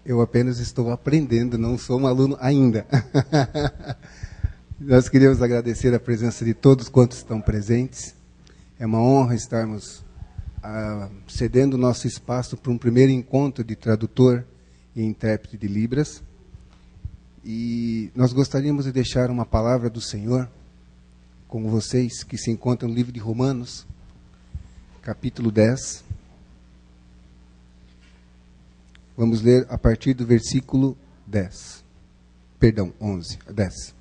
Eu apenas estou aprendendo, não sou um aluno ainda. Nós queríamos agradecer a presença de todos quantos estão presentes. É uma honra estarmos cedendo o nosso espaço para um primeiro encontro de tradutor e intérprete de Libras. E nós gostaríamos de deixar uma palavra do Senhor com vocês, que se encontra no livro de Romanos, capítulo 10. Vamos ler a partir do versículo 10. Perdão, 11. 10.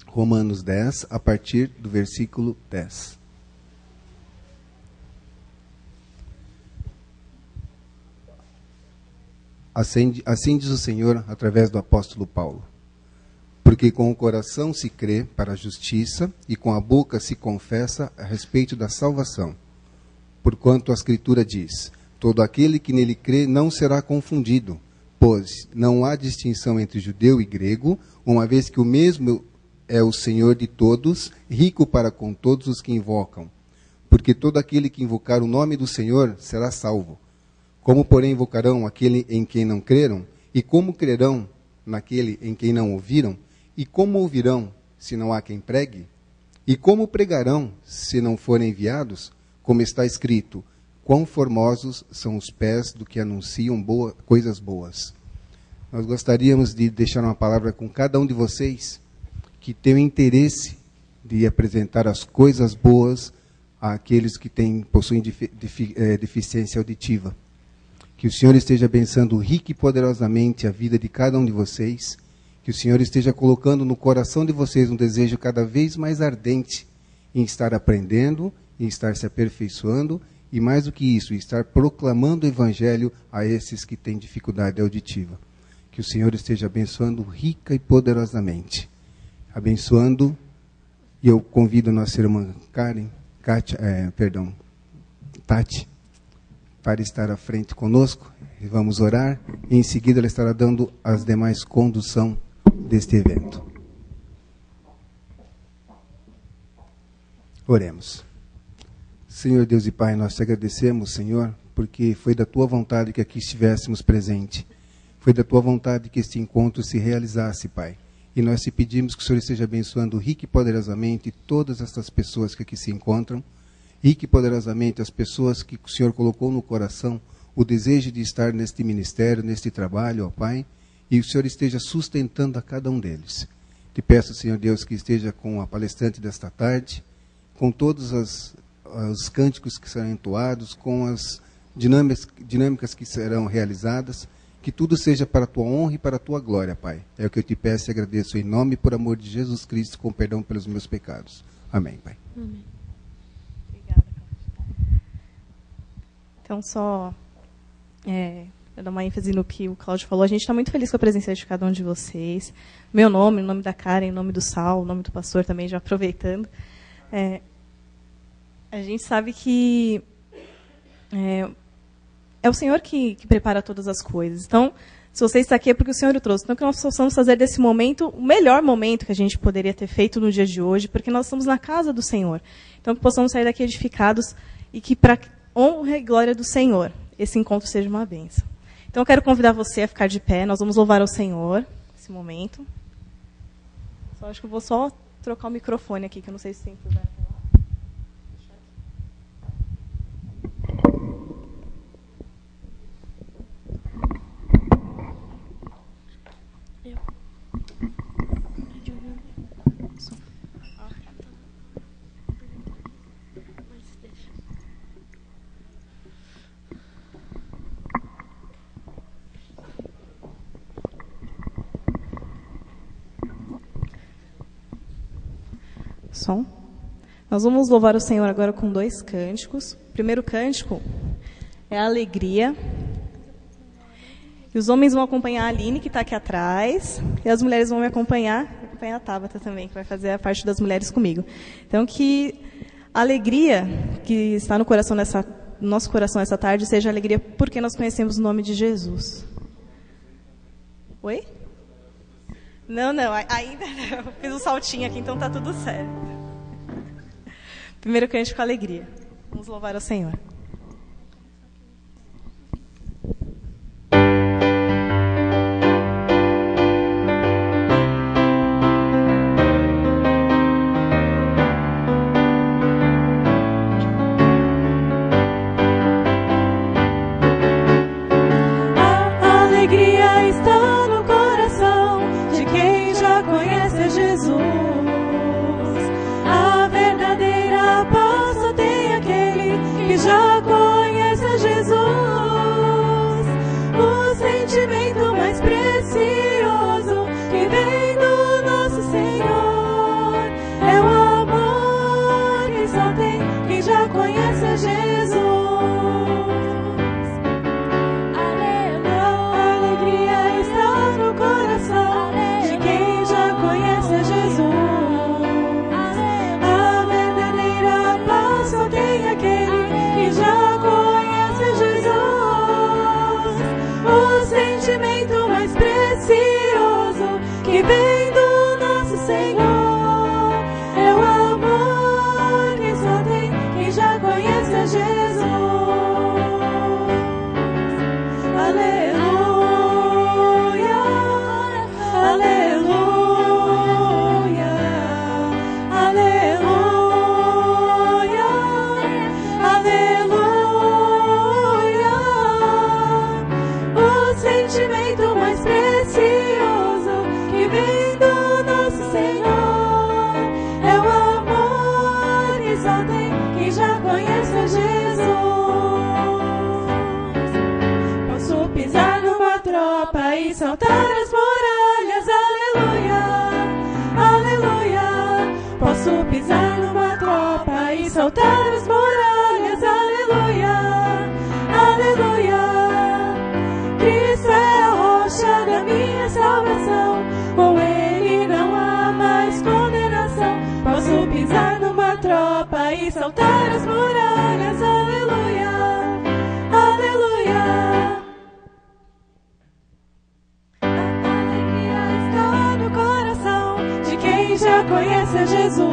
Romanos 10, a partir do versículo 10. Assim diz o Senhor através do apóstolo Paulo. Porque com o coração se crê para a justiça e com a boca se confessa a respeito da salvação. Porquanto a Escritura diz: todo aquele que nele crê não será confundido, pois não há distinção entre judeu e grego, uma vez que o mesmo é o Senhor de todos, rico para com todos os que invocam. Porque todo aquele que invocar o nome do Senhor será salvo. Como, porém, invocarão aquele em quem não creram? E como crerão naquele em quem não ouviram? E como ouvirão, se não há quem pregue? E como pregarão, se não forem enviados? Como está escrito: quão formosos são os pés do que anunciam coisas boas. Nós gostaríamos de deixar uma palavra com cada um de vocês que tem o interesse de apresentar as coisas boas àqueles que possuem deficiência auditiva. Que o Senhor esteja abençoando rica e poderosamente a vida de cada um de vocês. Que o Senhor esteja colocando no coração de vocês um desejo cada vez mais ardente em estar aprendendo, em estar se aperfeiçoando e, mais do que isso, estar proclamando o Evangelho a esses que têm dificuldade auditiva. Que o Senhor esteja abençoando rica e poderosamente. Abençoando, e eu convido a nossa irmã Tati, para estar à frente conosco, e vamos orar, e em seguida ela estará dando as demais condução deste evento. Oremos. Senhor Deus e Pai, nós te agradecemos, Senhor, porque foi da Tua vontade que aqui estivéssemos presentes. Foi da Tua vontade que este encontro se realizasse, Pai. E nós te pedimos que o Senhor esteja abençoando rica e poderosamente todas estas pessoas que aqui se encontram, rica e poderosamente as pessoas que o Senhor colocou no coração o desejo de estar neste ministério, neste trabalho, ó Pai, e o Senhor esteja sustentando a cada um deles. Te peço, Senhor Deus, que esteja com a palestrante desta tarde, com todos os cânticos que serão entoados, com as dinâmicas que serão realizadas, que tudo seja para a Tua honra e para a Tua glória, Pai. É o que eu te peço e agradeço em nome e por amor de Jesus Cristo, com perdão pelos meus pecados. Amém, Pai. Amém. Obrigada, Cláudio. Então, só para dar uma ênfase no que o Cláudio falou, a gente está muito feliz com a presença de cada um de vocês. Meu nome, o nome da Karen, o nome do Sal, o nome do pastor também, já aproveitando. A gente sabe que é o Senhor que prepara todas as coisas. Então, se você está aqui é porque o Senhor o trouxe. Então, que nós possamos fazer desse momento o melhor momento que a gente poderia ter feito no dia de hoje, porque nós estamos na casa do Senhor. Então, que possamos sair daqui edificados e que, para honra e glória do Senhor, esse encontro seja uma bênção. Então, eu quero convidar você a ficar de pé. Nós vamos louvar ao Senhor nesse momento. Acho que eu vou só trocar o microfone aqui, que eu não sei se tem que usar. Som. Nós vamos louvar o Senhor agora com 2 cânticos. O primeiro cântico é a alegria. E os homens vão acompanhar a Aline, que está aqui atrás, e as mulheres vão me acompanhar a Tabata também, que vai fazer a parte das mulheres comigo. Então, que a alegria que está no nosso coração essa tarde seja alegria porque nós conhecemos o nome de Jesus. Oi? Não, ainda não. Eu fiz um saltinho aqui, então está tudo certo. Primeiro cântico com alegria. Vamos louvar ao Senhor. Jesus. A verdadeira paz só tem aquele que já conhece a Jesus. O sentimento mais precioso que vem do nosso Senhor é o amor que só tem quem já conhece a Jesus. Aleluia, a alegria está no coração de quem já conhece a Jesus. A verdadeira paz só tem aquele que já conhece a Jesus. O sentimento mais precioso que vem do nosso Senhor é o amor que só tem quem já conhece a Jesus. Aleluia, aleluia, aleluia, aleluia. O sentimento mais precioso que vem do nosso Senhor é o amor que só tem quem já conhece a Jesus. Posso pisar numa tropa e saltar as muralhas, aleluia, aleluia. Posso pisar numa tropa e saltar as muralhas, aleluia, aleluia. Cristo é a rocha da minha salvação, com Ele não há mais condenação. Posso pisar numa tropa e saltar as muralhas, aleluia, aleluia. A alegria está no coração de quem já conhece a Jesus.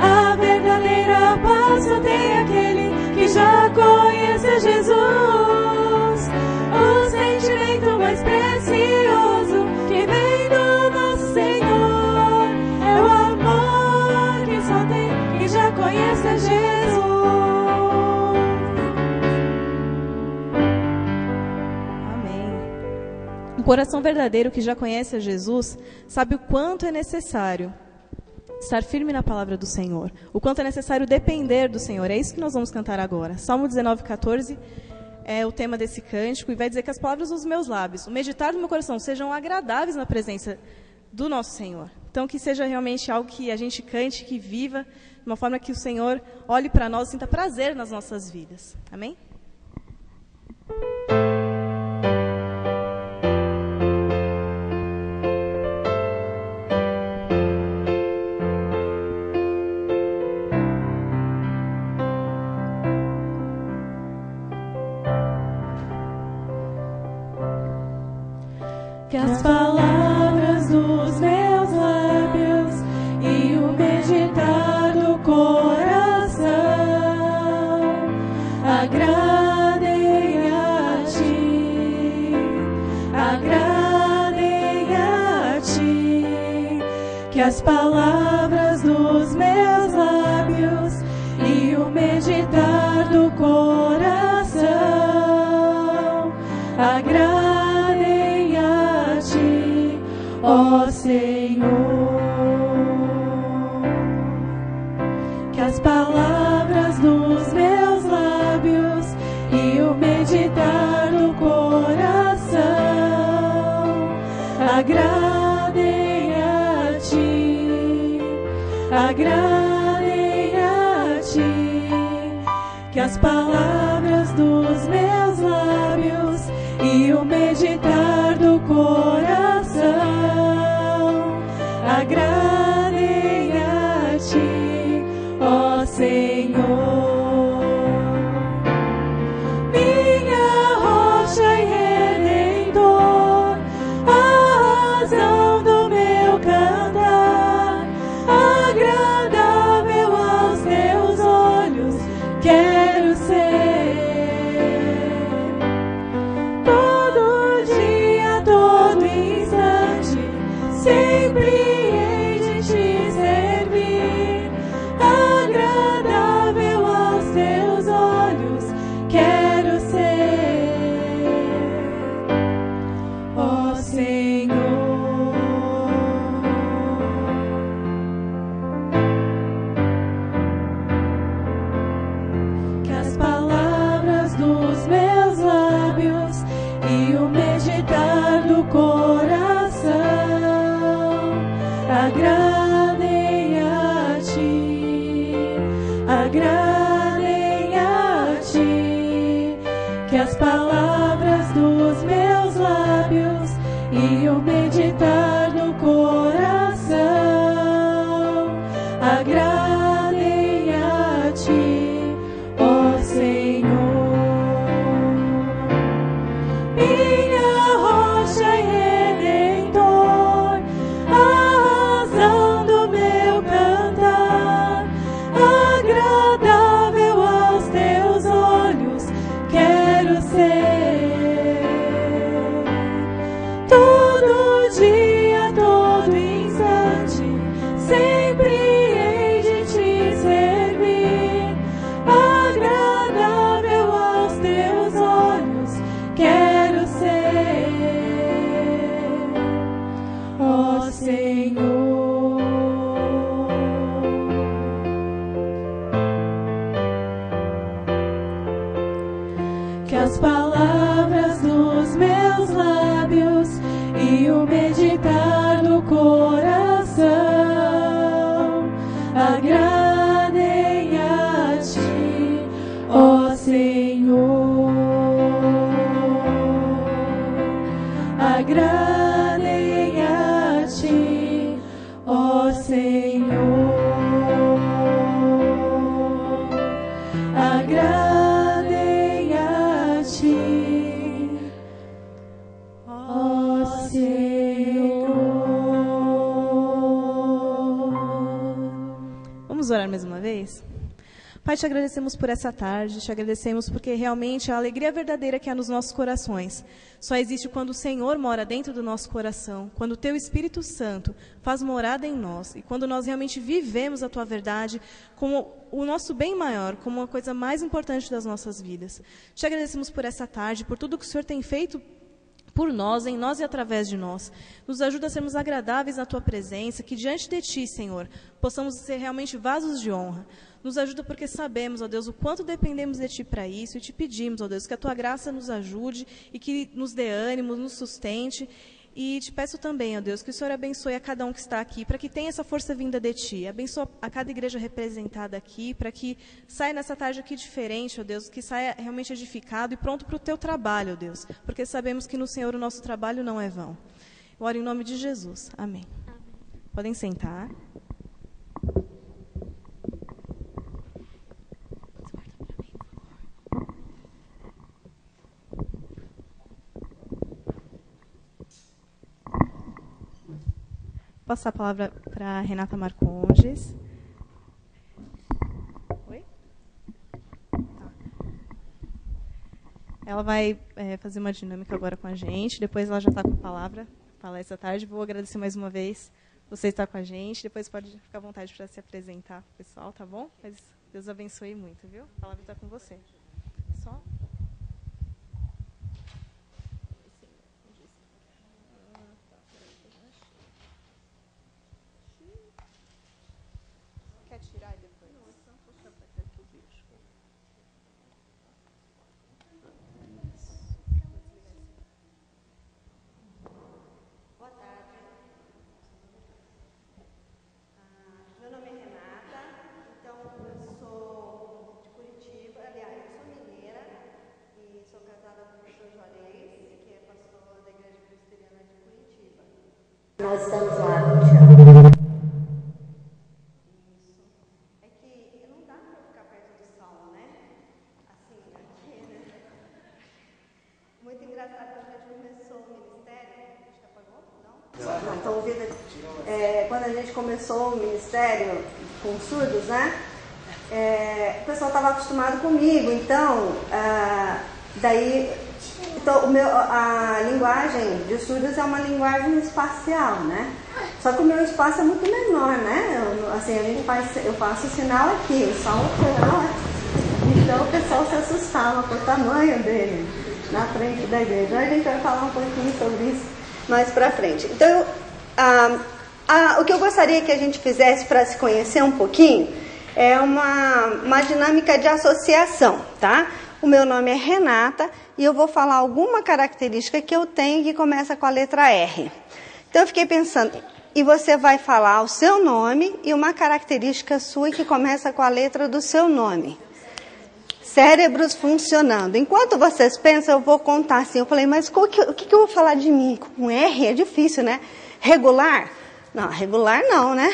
A verdadeira paz só tem aquele que já conhece a Jesus. O sentimento mais precioso que vem do nosso Senhor é o amor que só tem quem já conhece a Jesus. Amém. Um coração verdadeiro que já conhece a Jesus sabe o quanto é necessário estar firme na palavra do Senhor, o quanto é necessário depender do Senhor. É isso que nós vamos cantar agora. Salmo 19:14 é o tema desse cântico e vai dizer que as palavras dos meus lábios, o meditar do meu coração, sejam agradáveis na presença do nosso Senhor. Então, que seja realmente algo que a gente cante, que viva, de uma forma que o Senhor olhe para nós e sinta prazer nas nossas vidas. Amém? Que as palavras dos meus lábios e o meditar do coração agradem a Ti, agradem a Ti. Que as palavras dos meus lábios e o meditar do coração agradem ó Senhor. Que as palavras dos meus lábios e o meditar do coração agradem a Ti, agradem a Ti. Que as palavras dos meus lábios e o meditar do coração agradem a Ti, ó Senhor. Minha rocha e redentor, a razão do meu cantar, agradável aos Teus olhos, quero ser. Todo dia, todo instante, sempre hei de Te servir, agradável agradem a ti, agradem a ti, que as palavras dos meus lábios e o meditar do coração agradem a ti, ó Senhor. Minha rocha e redentor, a razão do meu cantar, agradável aos teus olhos, quero ser. Todo dia, todo instante, sempre hei de te servir, agradável aos teus olhos, quero ser, ó Senhor. Que as palavras dos meus lábios e o meditar do coração agradem a ti, ó Senhor. Agradem a ti, ó Senhor. Agradem a ti, ó Senhor. Vamos orar mais uma vez? Pai, te agradecemos por essa tarde, te agradecemos porque realmente a alegria verdadeira que há nos nossos corações só existe quando o Senhor mora dentro do nosso coração, quando o Teu Espírito Santo faz morada em nós e quando nós realmente vivemos a Tua verdade como o nosso bem maior, como a coisa mais importante das nossas vidas. Te agradecemos por essa tarde, por tudo que o Senhor tem feito por nós, em nós e através de nós. Nos ajuda a sermos agradáveis na Tua presença, que diante de Ti, Senhor, possamos ser realmente vasos de honra. Nos ajuda porque sabemos, ó Deus, o quanto dependemos de Ti para isso e te pedimos, ó Deus, que a Tua graça nos ajude e que nos dê ânimo, nos sustente. E te peço também, ó Deus, que o Senhor abençoe a cada um que está aqui, para que tenha essa força vinda de Ti. Abençoa a cada igreja representada aqui, para que saia nessa tarde aqui diferente, ó Deus, que saia realmente edificado e pronto para o Teu trabalho, ó Deus, porque sabemos que no Senhor o nosso trabalho não é vão. Eu oro em nome de Jesus. Amém. Podem sentar. Vou passar a palavra para a Renata Marcondes. Oi? Tá. Ela vai fazer uma dinâmica agora com a gente. Depois ela já está com a palavra para falar essa tarde. Vou agradecer mais uma vez você estar com a gente. Depois pode ficar à vontade para se apresentar para o pessoal, tá bom? Mas Deus abençoe muito, viu? A palavra está com você. Só... Quer tirar depois? Não, então puxa para cá que eu vejo. Boa tarde. Meu nome é Renata, então eu sou de Curitiba, aliás, eu sou mineira e sou casada com o pastor Juarez, que é pastor da Igreja Presbiteriana de Curitiba. Nós estamos lá, 20 anos. Quando a gente começou o ministério com surdos, né? O pessoal estava acostumado comigo, então, a linguagem de surdos é uma linguagem espacial, né? Só que o meu espaço é muito menor, né? Eu faço o sinal aqui, o som então o pessoal se assustava com o tamanho dele na frente da igreja. A gente vai falar um pouquinho sobre isso mais pra frente. Então, o que eu gostaria que a gente fizesse para se conhecer um pouquinho é uma dinâmica de associação, tá? O meu nome é Renata e eu vou falar alguma característica que eu tenho que começa com a letra R. Então eu fiquei pensando, e você vai falar o seu nome e uma característica sua que começa com a letra do seu nome. Cérebros funcionando. Enquanto vocês pensam, eu vou contar assim. Eu falei, mas o que eu vou falar de mim? Com R é difícil, né? Regular? Não, regular não, né?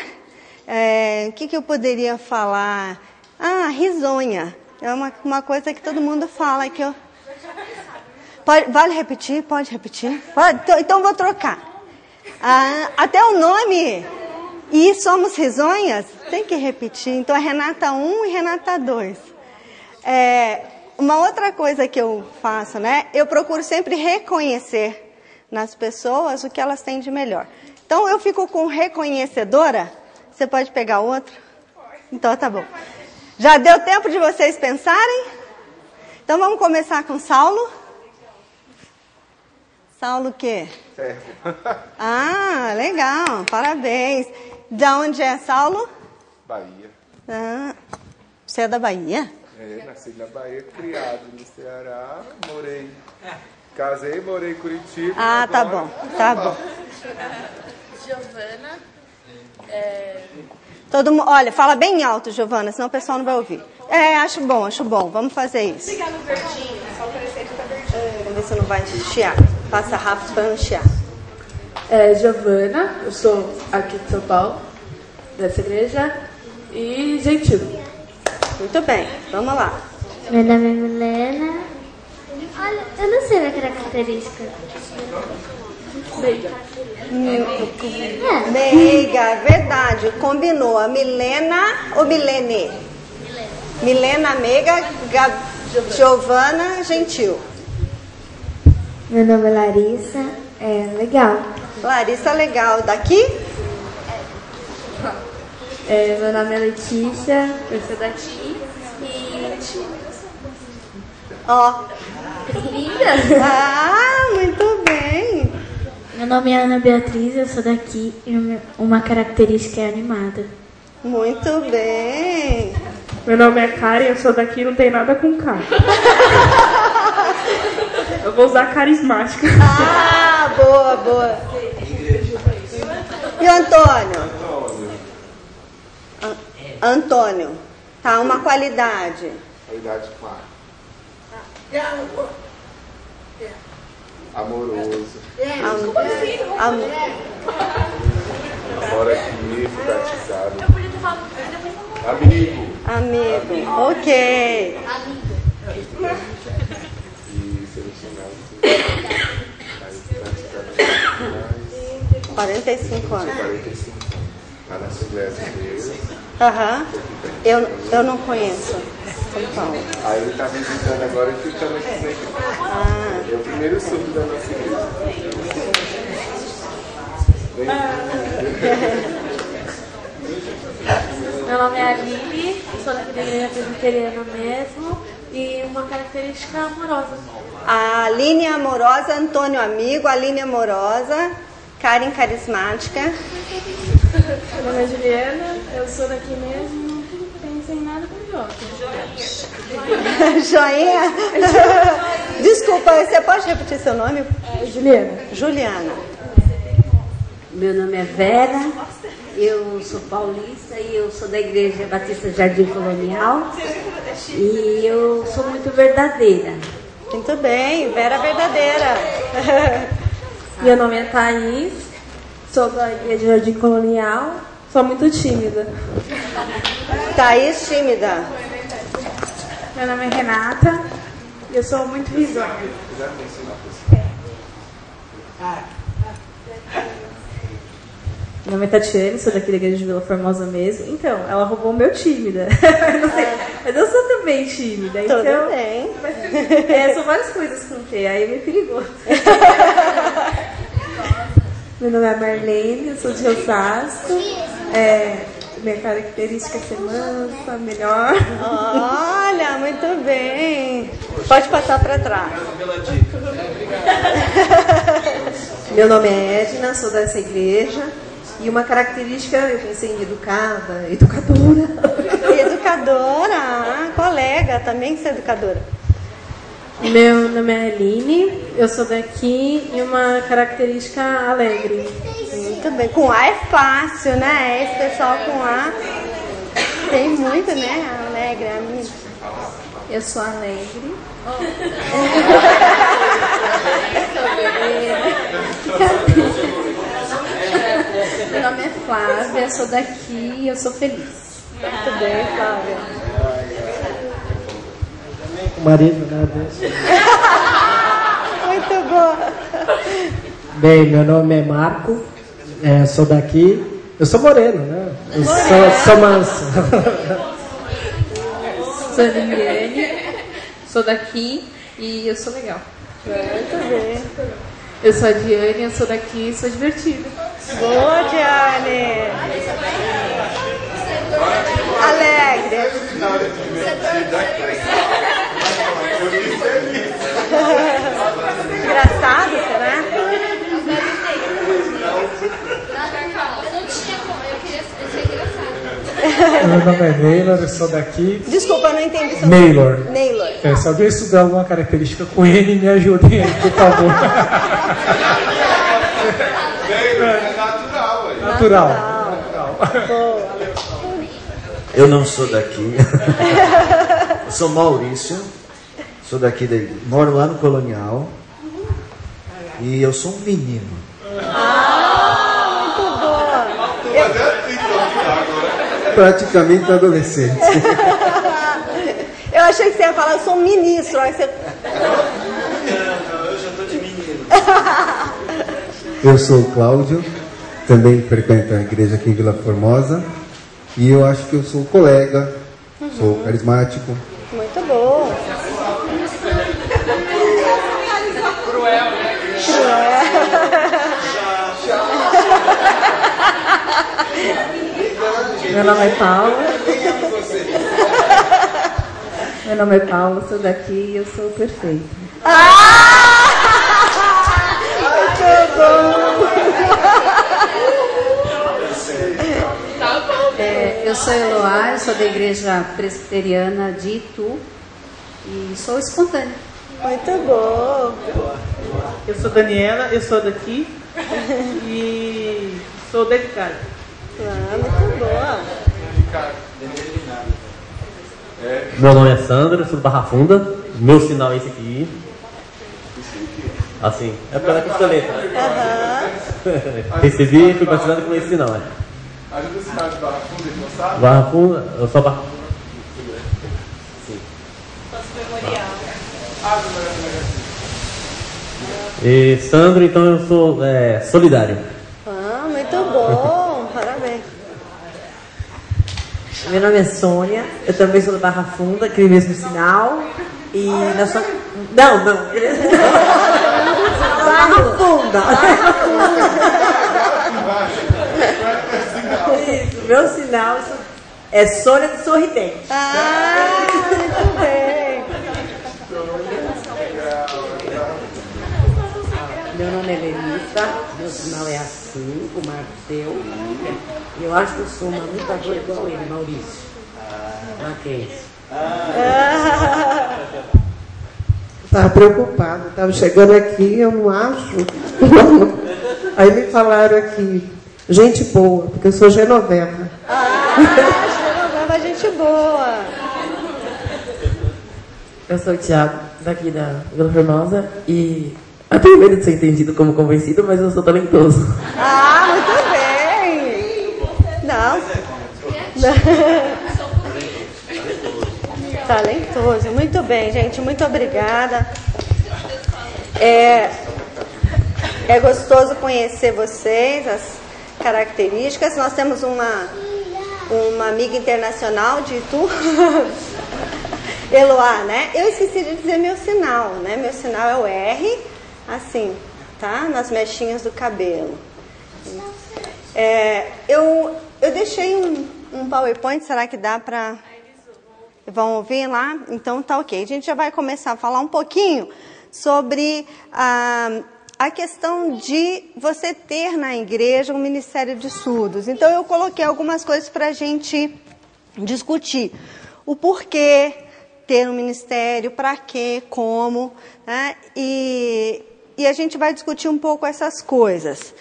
O que eu poderia falar? Ah, risonha. É uma coisa que todo mundo fala. Que eu... Vale repetir? Pode repetir? Pode? Então vou trocar. Até o nome. E somos risonhas? Tem que repetir. Então é Renata 1 e Renata 2. Uma outra coisa que eu faço, né? Eu procuro sempre reconhecer nas pessoas o que elas têm de melhor. Então eu fico com reconhecedora. Você pode pegar outro? Então tá bom. Já deu tempo de vocês pensarem? Então vamos começar com Saulo. Saulo o quê? Servo. Ah, legal. Parabéns. De onde é Saulo? Bahia. Você é da Bahia? Nasci na Bahia, criado no Ceará, casei, morei em Curitiba. Tá bom, tá bom. Giovana. Todo mundo, olha, fala bem alto, Giovana, senão o pessoal não vai ouvir. Acho bom. Vamos fazer isso. Pegar no verdinho, só aparecer que tá verdinho. Vamos ver se não vai chiar. Passa rápido para não chiar. Giovana, eu sou aqui de São Paulo, dessa igreja, e gentil. Muito bem, vamos lá. Meu nome é Milena. Olha, eu não sei minha característica. Meiga, verdade, combinou. A Milena ou Milene? Milena, meiga, Giovana, gentil. Meu nome é Larissa. Legal. Larissa, legal. Daqui? Meu nome é Letícia. Eu sou daqui. Linda. Muito bem. Meu nome é Ana Beatriz, eu sou daqui e uma característica é animada. Muito bem. Meu nome é Karen, eu sou daqui e não tem nada com K. Eu vou usar carismática. Boa. E o Antônio? Antônio. Tá, uma qualidade. Qualidade clara. Amoroso. Agora aqui, praticado. Eu podia ter falado Amigo. Ok. E selecionado. Mais 45 anos. 45 anos. Lá na Assembleia de Deus. Eu não conheço São Paulo. Aí ele tá visitando agora e ficando aqui sempre. É o primeiro surdo da nossa igreja. Meu nome é Aline, sou daqui da igreja presbiteriana mesmo, e uma característica amorosa. A Aline é amorosa, Antônio amigo, Aline amorosa, Karen carismática. Meu nome é Juliana, eu sou daqui mesmo, não pensei em nada com Jota. Joinha? Desculpa, você pode repetir seu nome? Juliana. Meu nome é Vera, eu sou paulista e eu sou da Igreja Batista Jardim Colonial e eu sou muito verdadeira. Muito bem, Vera verdadeira. Meu nome é Thaís, sou da Igreja Jardim Colonial, sou muito tímida. Thaís, tímida. Meu nome é Renata, e eu sou muito risonha. Meu nome é Tatiane, sou daqui da igreja de Vila Formosa mesmo. Então, ela roubou o meu tímida. Não sei, mas eu sou também tímida. Tudo então, bem. São várias coisas com T, aí me perigou. Meu nome é Marlene, eu sou de Osasco. Minha característica é ser mansa, melhor. Olha, muito bem. Pode passar para trás. Meu nome é Edna, sou dessa igreja. E uma característica, eu pensei em educada, educadora. Educadora, colega, também que é educadora. Meu nome é Aline, eu sou daqui e uma característica alegre. Muito bem. Com A é fácil, né? Esse pessoal com A tem muito, né? Alegre, amigo. Eu sou alegre. Meu nome é Flávia, eu sou daqui e eu sou feliz. Muito bem, Flávia. O marido, né? Muito bom. Bem, meu nome é Marco, sou daqui. Eu sou moreno, né? Eu sou manso. Sou Liliane, sou daqui e eu sou legal. Muito bem. Eu sou a Diane, eu sou daqui e sou divertida. Boa, Diane. Alegre. Engraçado, será? Meu nome é Neylor, eu sou daqui. Desculpa, eu não entendi seu Neylor. nome. Neylor. Se alguém estudar alguma característica com N, me ajudem aí, por favor. É natural, ué. Natural. Eu não sou daqui. Eu sou Maurício. Sou daqui, moro lá no Colonial. E eu sou um menino. Muito boa. Praticamente adolescente. Eu achei que você ia falar, eu sou um ministro. Aí você... Não, eu já estou de menino. Eu sou o Cláudio, também frequento a igreja aqui em Vila Formosa. E eu acho que eu sou colega, sou carismático. Muito bom. Cruel, né? Meu nome é Paula. Meu nome é Paula, sou daqui e eu sou perfeita. Muito bom. Eu sou Eloá, eu sou da igreja presbiteriana de Itu e sou espontânea. Muito bom. Eu sou Daniela, eu sou daqui e sou dedicada. Muito boa. Meu nome é Sandro, eu sou do Barra Funda. Meu sinal é esse aqui. Assim, é pela costeleta. Recebi e fui batizado com esse sinal, Ajuda o sinal de Barra Funda, ele não sabe? Barra Funda, eu sou Barra Funda. Sim. E Sandro, então eu sou solidário. Muito bom. Parabéns. Meu nome é Sônia, eu também sou da Barra Funda, aquele mesmo sinal. E nós somos... Não. Barra Funda. Isso, meu sinal é Sônia do Sorridente. Muito bem. Meu nome é Melissa, meu sinal é assim, o Marcel. E eu acho que eu sou uma lutadora igual ele, Maurício. Mackenzie. Estava preocupada, estava chegando aqui, eu não acho. Aí me falaram aqui, gente boa, porque eu sou genoveva. Genoveva, gente boa. Eu sou o Thiago, daqui da Vila Formosa, e eu tenho medo de ser entendido como convencido, mas eu sou talentoso. Muito bem. Não. Talentoso. Muito bem, gente. Muito obrigada. É gostoso conhecer vocês, as características. Nós temos uma amiga internacional de Itu. Eloá, né? Eu esqueci de dizer meu sinal, né? Meu sinal é o R, assim, tá? Nas mechinhas do cabelo. Eu deixei um PowerPoint, será que dá para... Vão ouvir lá? Então tá ok. A gente já vai começar a falar um pouquinho sobre a questão de você ter na igreja um ministério de surdos. Então eu coloquei algumas coisas para a gente discutir. O porquê, ter um ministério, para quê, como, né? E a gente vai discutir um pouco essas coisas.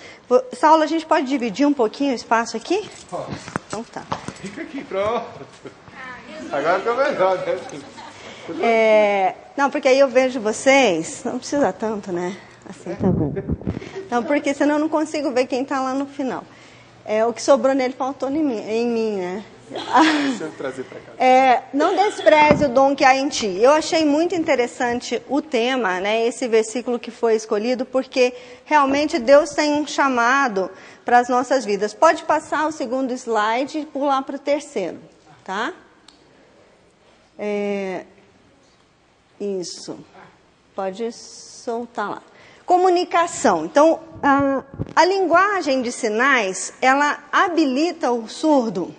Saulo, a gente pode dividir um pouquinho o espaço aqui? Posso. Então tá. Fica aqui, pronto. Agora ficou melhor, né? Não, porque aí eu vejo vocês, não precisa tanto, né? Assim tá bom. Não, porque senão eu não consigo ver quem está lá no final. O que sobrou nele faltou em mim, né? Deixa eu trazer para cá. Não despreze o dom que há em ti. Eu achei muito interessante o tema, né, esse versículo que foi escolhido, porque realmente Deus tem um chamado para as nossas vidas. Pode passar o segundo slide e pular para o terceiro, tá? Isso. Pode soltar lá. Comunicação. Então, a linguagem de sinais, ela habilita o surdo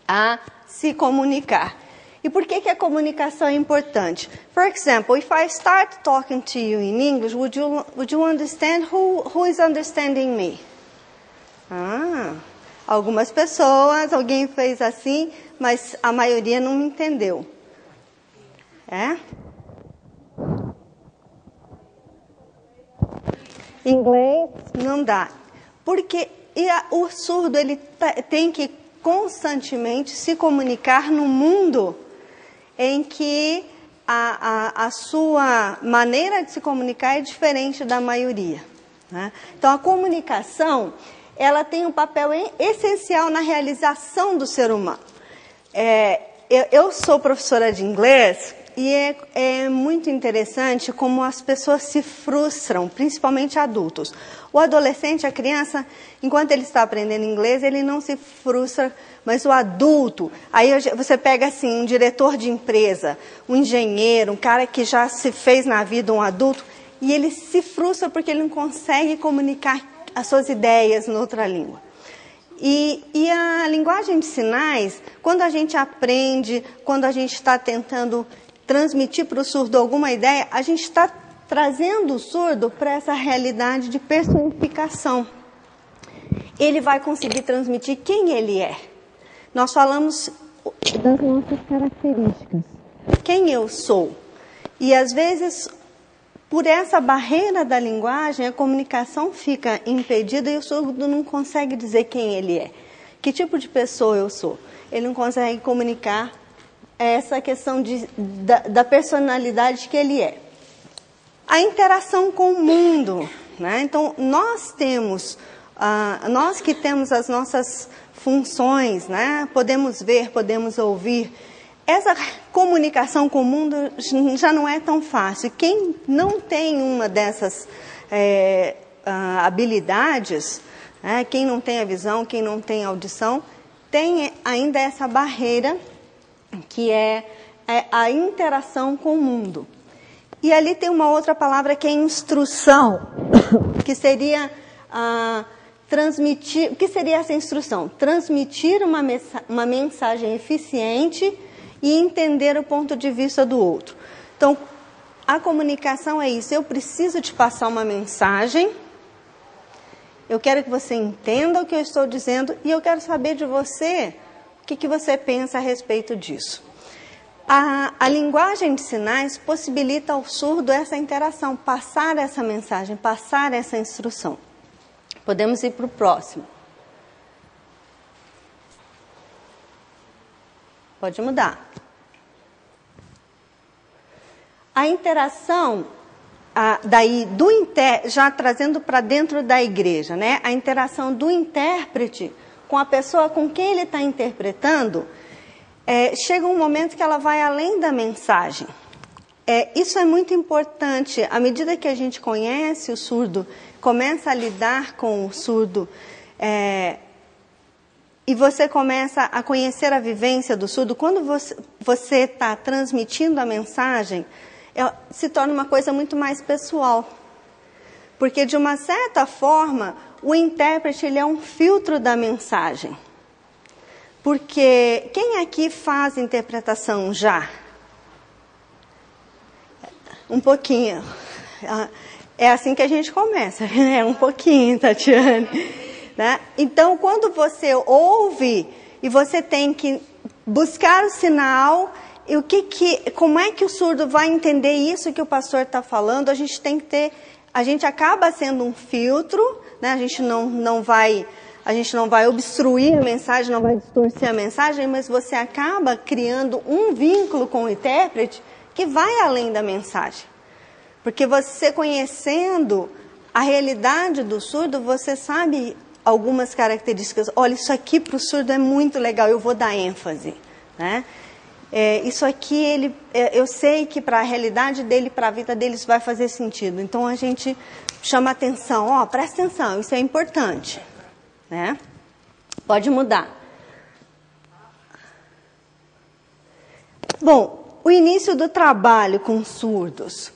a se comunicar. E por que a comunicação é importante? For example, if I start talking to you in English, would you understand who is understanding me? Algumas pessoas, alguém fez assim, mas a maioria não me entendeu. Inglês não dá. Porque o surdo ele tem que constantemente se comunicar num mundo em que a sua maneira de se comunicar é diferente da maioria, né? Então, a comunicação, ela tem um papel essencial na realização do ser humano. Eu sou professora de inglês e é muito interessante como as pessoas se frustram, principalmente adultos. O adolescente, a criança, enquanto ele está aprendendo inglês, ele não se frustra, mas o adulto, aí você pega assim, um diretor de empresa, um engenheiro, um cara que já se fez na vida um adulto, e ele se frustra porque ele não consegue comunicar as suas ideias em outra língua. E a linguagem de sinais, quando a gente aprende, quando a gente está tentando transmitir para o surdo alguma ideia, a gente está trazendo o surdo para essa realidade de personificação. Ele vai conseguir transmitir quem ele é. Nós falamos das nossas características. Quem eu sou. E às vezes, por essa barreira da linguagem, a comunicação fica impedida e o surdo não consegue dizer quem ele é. Que tipo de pessoa eu sou? Ele não consegue comunicar essa questão da personalidade que ele é. A interação com o mundo, né? Então, nós que temos as nossas funções, né? Podemos ver, podemos ouvir. Essa comunicação com o mundo já não é tão fácil. Quem não tem uma dessas habilidades, né? Quem não tem a visão, quem não tem a audição, tem ainda essa barreira que é a interação com o mundo. E ali tem uma outra palavra que é instrução, que seria transmitir. O que seria essa instrução? Transmitir uma mensagem eficiente e entender o ponto de vista do outro. Então, a comunicação é isso. Eu preciso te passar uma mensagem, eu quero que você entenda o que eu estou dizendo e eu quero saber de você o que você pensa a respeito disso. A linguagem de sinais possibilita ao surdo essa interação, passar essa mensagem, passar essa instrução. Podemos ir para o próximo. Pode mudar. A interação, já trazendo para dentro da igreja, né? A interação do intérprete com a pessoa com quem ele está interpretando, chega um momento que ela vai além da mensagem. Isso é muito importante. À medida que a gente conhece o surdo, começa a lidar com o surdo, e você começa a conhecer a vivência do surdo, quando você está transmitindo a mensagem, se torna uma coisa muito mais pessoal. Porque, de uma certa forma, o intérprete ele é um filtro da mensagem. Porque quem aqui faz interpretação já? Um pouquinho. É assim que a gente começa, né? Um pouquinho, Tatiane. Né? Então, quando você ouve e você tem que buscar o sinal e como é que o surdo vai entender isso que o pastor está falando? A gente acaba sendo um filtro, né? A gente não vai obstruir a mensagem, não vai distorcer a mensagem, mas você acaba criando um vínculo com o intérprete que vai além da mensagem. Porque você conhecendo a realidade do surdo, você sabe algumas características. Olha, isso aqui para o surdo é muito legal, eu vou dar ênfase, né? Isso aqui, eu sei que para a realidade dele, para a vida dele, isso vai fazer sentido. Então, a gente chama atenção. Presta atenção, isso é importante. Né? Pode mudar. Bom, o início do trabalho com surdos.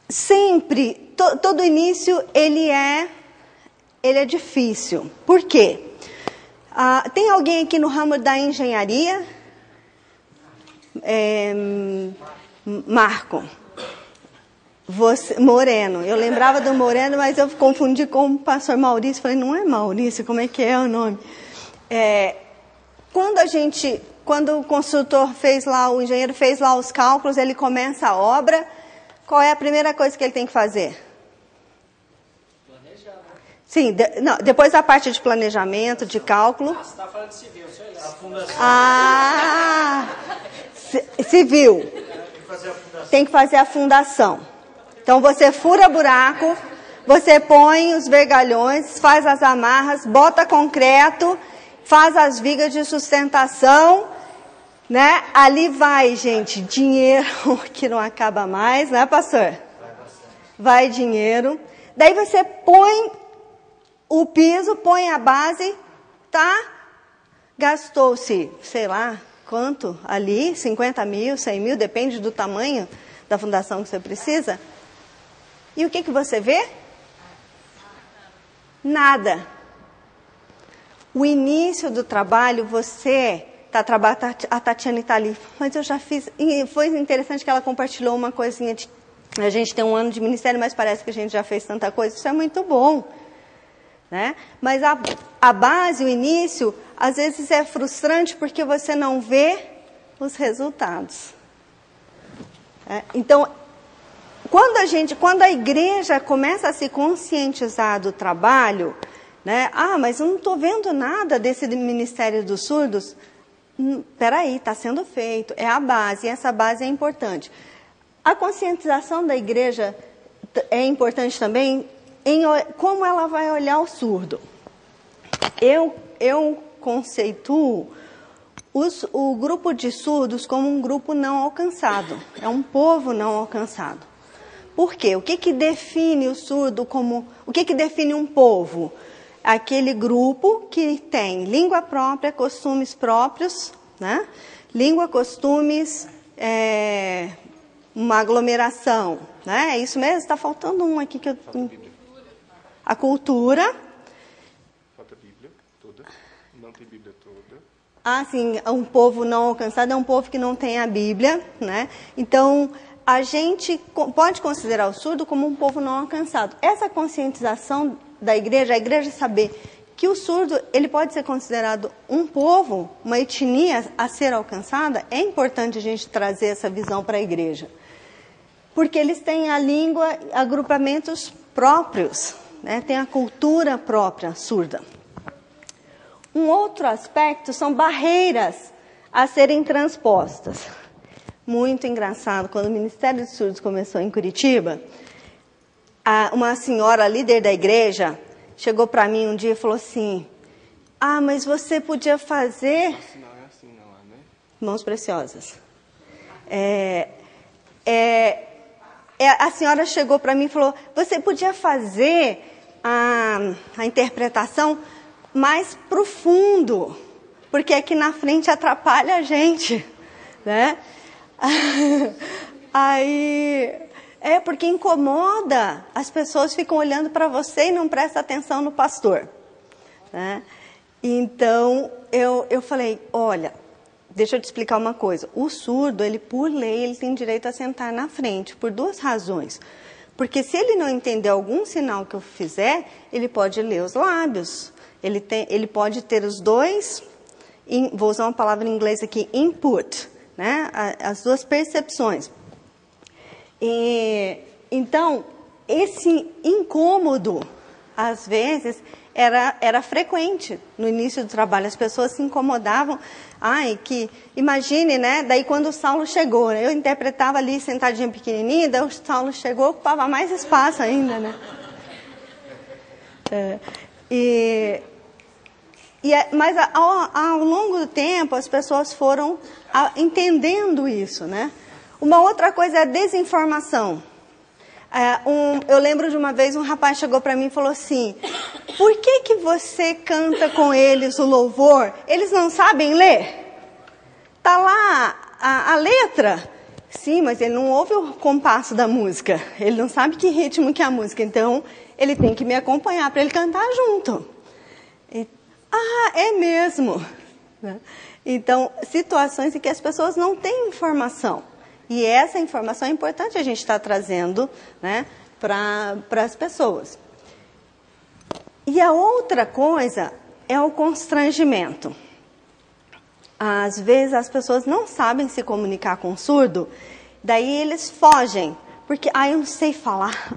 Sempre, todo início, ele é difícil. Por quê? Tem alguém aqui no ramo da engenharia? Marco. Moreno. Eu lembrava do Moreno, mas eu confundi com o pastor Maurício. Falei, não é Maurício, como é que é o nome? Quando o consultor o engenheiro fez lá os cálculos, ele começa a obra, qual é a primeira coisa que ele tem que fazer? Sim, depois da parte de planejamento, de cálculo. Você está falando de civil, sei lá. A fundação. Civil. Tem que fazer a fundação. Então você fura buraco, você põe os vergalhões, faz as amarras, bota concreto, faz as vigas de sustentação, né? Ali vai, gente, dinheiro que não acaba mais, né, pastor? Vai dinheiro. Daí você põe o piso, põe a base, tá? Gastou-se, sei lá, quanto ali? 50 mil, 100 mil, depende do tamanho da fundação que você precisa. E o que você vê? Nada. O início do trabalho, a Tatiana está ali, mas eu já fiz, e foi interessante que ela compartilhou uma coisinha, a gente tem um ano de ministério, mas parece que a gente já fez tanta coisa, isso é muito bom. Né? Mas a base, o início, às vezes é frustrante porque você não vê os resultados. Então, quando a igreja começa a se conscientizar do trabalho, né? Mas eu não estou vendo nada desse ministério dos surdos. Peraí, está sendo feito, é a base, e essa base é importante. A conscientização da igreja é importante também em como ela vai olhar o surdo. Eu conceituo o grupo de surdos como um grupo não alcançado. É um povo não alcançado. Por quê? O que define o surdo o que define um povo? Aquele grupo que tem língua própria, costumes próprios, né? Língua, costumes, uma aglomeração, né? É isso mesmo? Está faltando um aqui que eu... A cultura. Falta a Bíblia toda. Não tem Bíblia toda. Sim, um povo não alcançado é um povo que não tem a Bíblia, né? Então, a gente pode considerar o surdo como um povo não alcançado. Essa conscientização da igreja, a igreja saber que o surdo, ele pode ser considerado um povo, uma etnia a ser alcançada, é importante a gente trazer essa visão para a igreja. Porque eles têm a língua, agrupamentos próprios, né? Tem a cultura própria surda. Um outro aspecto são barreiras a serem transpostas. Muito engraçado, quando o Ministério dos Surdos começou em Curitiba, uma senhora, líder da igreja, chegou para mim um dia e falou assim, mas você podia fazer... Não é assim não, né? Mãos preciosas. A senhora chegou para mim e falou, você podia fazer a interpretação mais profundo, porque aqui na frente atrapalha a gente, né? Porque incomoda, as pessoas ficam olhando para você e não prestam atenção no pastor, né? Então, eu falei, olha, deixa eu te explicar uma coisa, o surdo, ele por lei, ele tem direito a sentar na frente, por duas razões. Porque se ele não entender algum sinal que eu fizer, ele pode ler os lábios, ele pode ter os dois vou usar uma palavra em inglês aqui, input, né? As duas percepções. Então, esse incômodo, às vezes, era frequente no início do trabalho. As pessoas se incomodavam. Imagine, né? Daí quando o Saulo chegou, eu interpretava ali sentadinha pequenininha, daí o Saulo chegou, ocupava mais espaço ainda, né? Mas ao longo do tempo as pessoas foram entendendo isso, né? Uma outra coisa é a desinformação. Eu lembro de uma vez um rapaz chegou para mim e falou assim: por que você canta com eles o louvor? Eles não sabem ler? Tá lá a letra. Sim, mas ele não ouve o compasso da música. Ele não sabe que ritmo que é a música. Então, ele tem que me acompanhar para ele cantar junto. É mesmo. Então, situações em que as pessoas não têm informação. E essa informação é importante a gente estar trazendo, né, para as pessoas. E a outra coisa é o constrangimento. Às vezes as pessoas não sabem se comunicar com o surdo, daí eles fogem. Porque, eu não sei falar,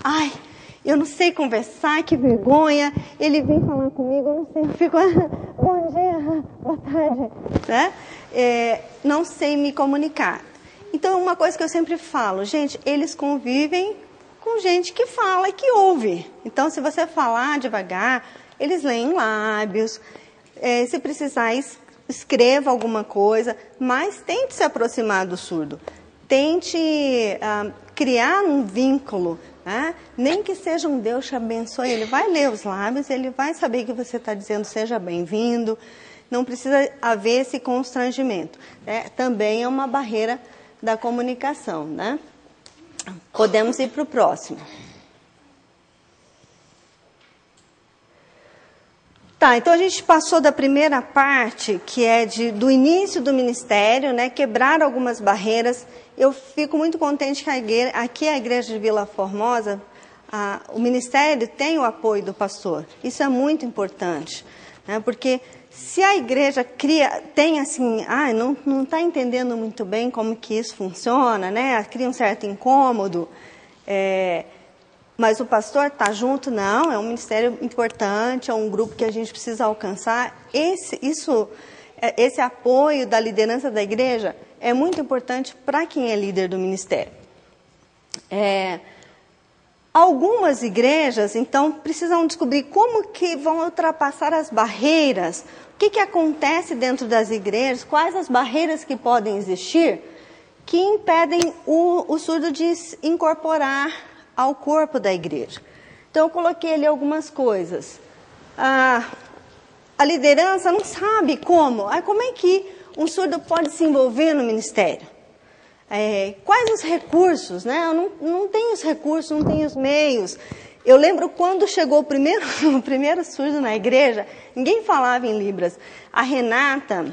eu não sei conversar, que vergonha, ele vem falar comigo, eu não sei, eu fico, bom dia, boa tarde, né? Não sei me comunicar. Então, uma coisa que eu sempre falo, gente, eles convivem com gente que fala e que ouve. Então, se você falar devagar, eles leem lábios, se precisar, escreva alguma coisa, mas tente se aproximar do surdo. Tente criar um vínculo, né? Nem que seja um Deus te abençoe, ele vai ler os lábios, ele vai saber que você está dizendo seja bem-vindo, não precisa haver esse constrangimento. Também é uma barreira da comunicação, né? Podemos ir para o próximo. Então a gente passou da primeira parte, que é do início do ministério, né? Quebrar algumas barreiras. Eu fico muito contente que aqui a igreja de Vila Formosa, o ministério tem o apoio do pastor. Isso é muito importante, né? Porque se a igreja tem assim, não está entendendo muito bem como que isso funciona, né? Cria um certo incômodo, mas o pastor está junto, não, é um ministério importante, é um grupo que a gente precisa alcançar. Esse apoio da liderança da igreja é muito importante para quem é líder do ministério. Algumas igrejas, então, precisam descobrir como que vão ultrapassar as barreiras, o que acontece dentro das igrejas, quais as barreiras que podem existir, que impedem o surdo de se incorporar ao corpo da igreja. Então, eu coloquei ali algumas coisas. A liderança não sabe como. Como é que um surdo pode se envolver no ministério? Quais os recursos, né? Eu não tenho os recursos, não tenho os meios. Eu lembro quando chegou o primeiro surdo na igreja, ninguém falava em Libras. A Renata,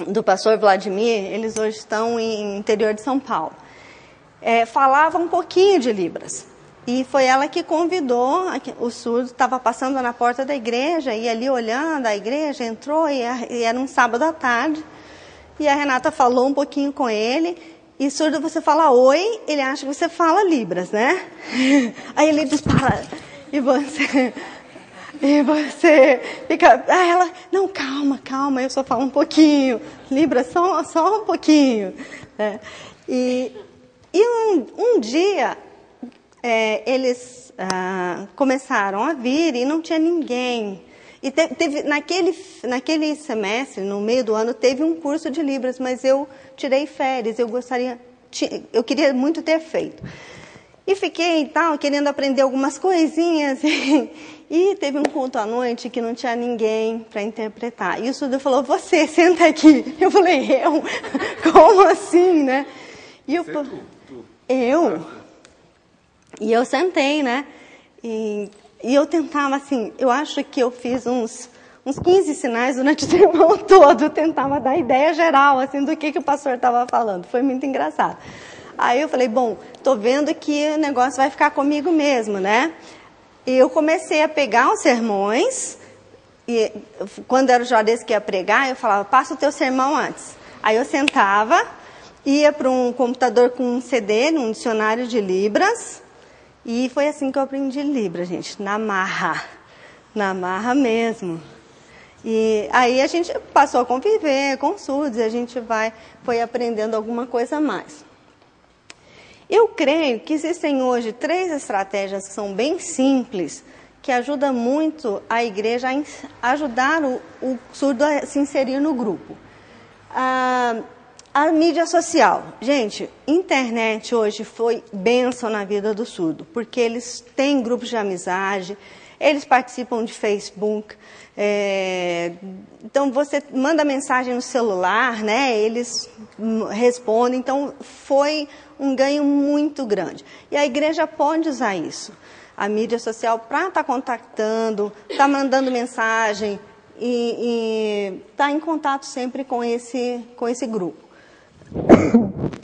do pastor Vladimir, eles hoje estão no interior de São Paulo, falava um pouquinho de Libras. E foi ela que convidou, o surdo estava passando na porta da igreja, e ali olhando a igreja, entrou, e era um sábado à tarde, e a Renata falou um pouquinho com ele. E surdo, você fala oi, ele acha que você fala Libras, né? Aí ele dispara. E você fica... ela, não, calma, eu só falo um pouquinho. Libras, só um pouquinho. E um dia, eles começaram a vir e não tinha ninguém. E teve naquele semestre, no meio do ano, teve um curso de Libras, mas eu tirei férias, eu queria muito ter feito. E fiquei querendo aprender algumas coisinhas, e teve um culto à noite que não tinha ninguém para interpretar. E o surdo falou, você, senta aqui. Eu falei, eu? Como assim, né? E eu sentei, né? E eu tentava, assim, eu acho que eu fiz uns 15 sinais durante o sermão todo. Eu tentava dar ideia geral, assim, do que o pastor estava falando. Foi muito engraçado. Aí eu falei, bom, estou vendo que o negócio vai ficar comigo mesmo, né? E eu comecei a pegar os sermões quando era o Juarez que ia pregar, eu falava, passa o teu sermão antes. Aí eu sentava, ia para um computador com um CD, um dicionário de Libras, e foi assim que eu aprendi Libras, gente, na marra mesmo. E aí a gente passou a conviver com surdos, e a gente foi aprendendo alguma coisa a mais. Eu creio que existem hoje 3 estratégias que são bem simples, que ajudam muito a igreja a ajudar o surdo a se inserir no grupo. A mídia social. Gente, internet hoje foi bênção na vida do surdo, porque eles têm grupos de amizade, eles participam de Facebook, então você manda mensagem no celular, né? Eles respondem, então foi um ganho muito grande. E a igreja pode usar isso, a mídia social, para estar contactando, estar mandando mensagem e estar em contato sempre com esse grupo.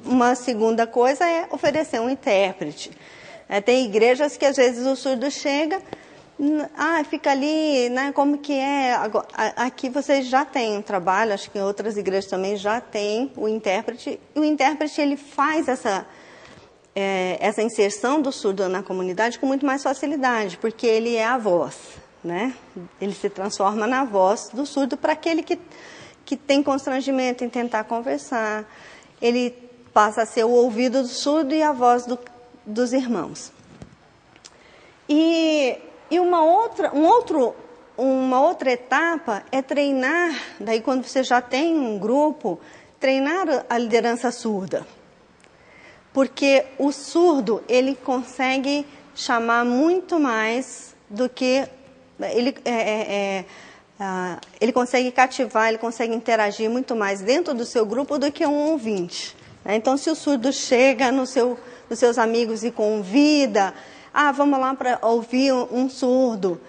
Uma segunda coisa é oferecer um intérprete. Tem igrejas que às vezes o surdo chega, fica ali, né, como que é? Aqui vocês já têm um trabalho, acho que em outras igrejas também já tem o intérprete. E o intérprete, ele faz essa inserção do surdo na comunidade com muito mais facilidade, porque ele é a voz, né? Ele se transforma na voz do surdo para aquele que tem constrangimento em tentar conversar. Ele passa a ser o ouvido do surdo e a voz dos irmãos. E uma outra etapa é treinar, daí quando você já tem um grupo, treinar a liderança surda. Porque o surdo, ele consegue chamar muito mais do que... Ele consegue cativar, ele consegue interagir muito mais dentro do seu grupo do que um ouvinte. Então, se o surdo chega nos seus amigos e convida... vamos lá para ouvir um surdo,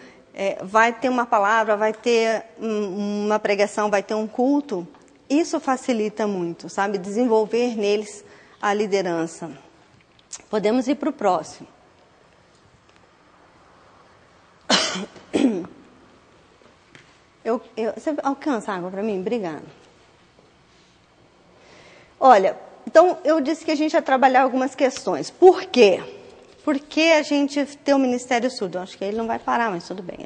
vai ter uma palavra, vai ter uma pregação, vai ter um culto. Isso facilita muito, sabe? Desenvolver neles a liderança. Podemos ir para o próximo. Você alcança água para mim? Obrigada. Olha, então eu disse que a gente ia trabalhar algumas questões. Por quê? Por que a gente tem o Ministério Surdo? Acho que ele não vai parar, mas tudo bem.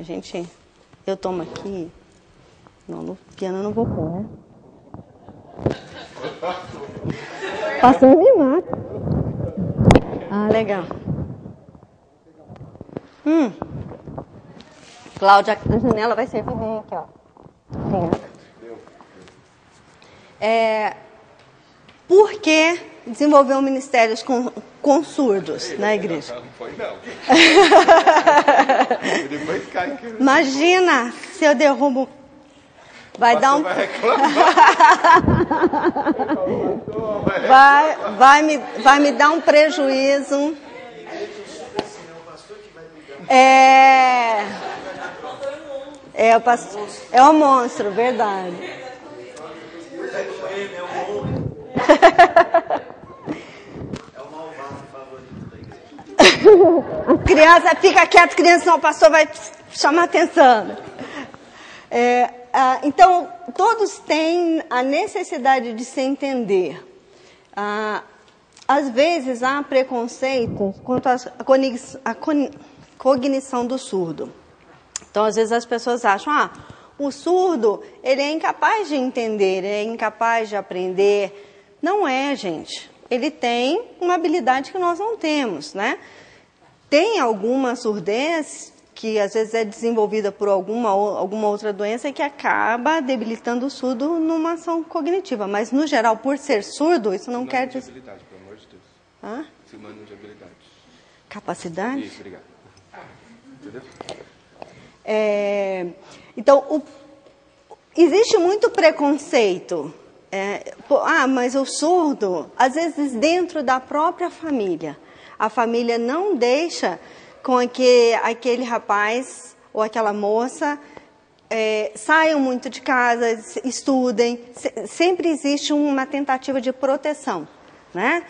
Eu tomo aqui. Não, no piano eu não vou pôr, né? Passou me mata. Legal. Cláudia, a janela vai servir bem aqui, ó. Por que desenvolver um ministério com surdos na igreja? Não foi, não. Depois cai. Imagina se eu derrubo. Vai dar um. Vai me dar um prejuízo. É o monstro, verdade. Criança, fica quieto, criança, senão o pastor vai chamar atenção. Então, todos têm a necessidade de se entender. Às vezes, há preconceito quanto à cognição do surdo. Então, às vezes, as pessoas acham, o surdo, ele é incapaz de entender, ele é incapaz de aprender. Não é, gente. Ele tem uma habilidade que nós não temos, né? Tem alguma surdez que às vezes é desenvolvida por alguma outra doença que acaba debilitando o surdo numa ação cognitiva. Mas, no geral, por ser surdo, isso não quer dizer... habilidade, pelo amor de Deus. Sinônimo de habilidade. Capacidade? Isso, obrigado. Entendeu? Então, existe muito preconceito. Mas o surdo, às vezes dentro da própria família, a família não deixa com que aquele rapaz ou aquela moça saiam muito de casa, estudem. Sempre existe uma tentativa de proteção. né?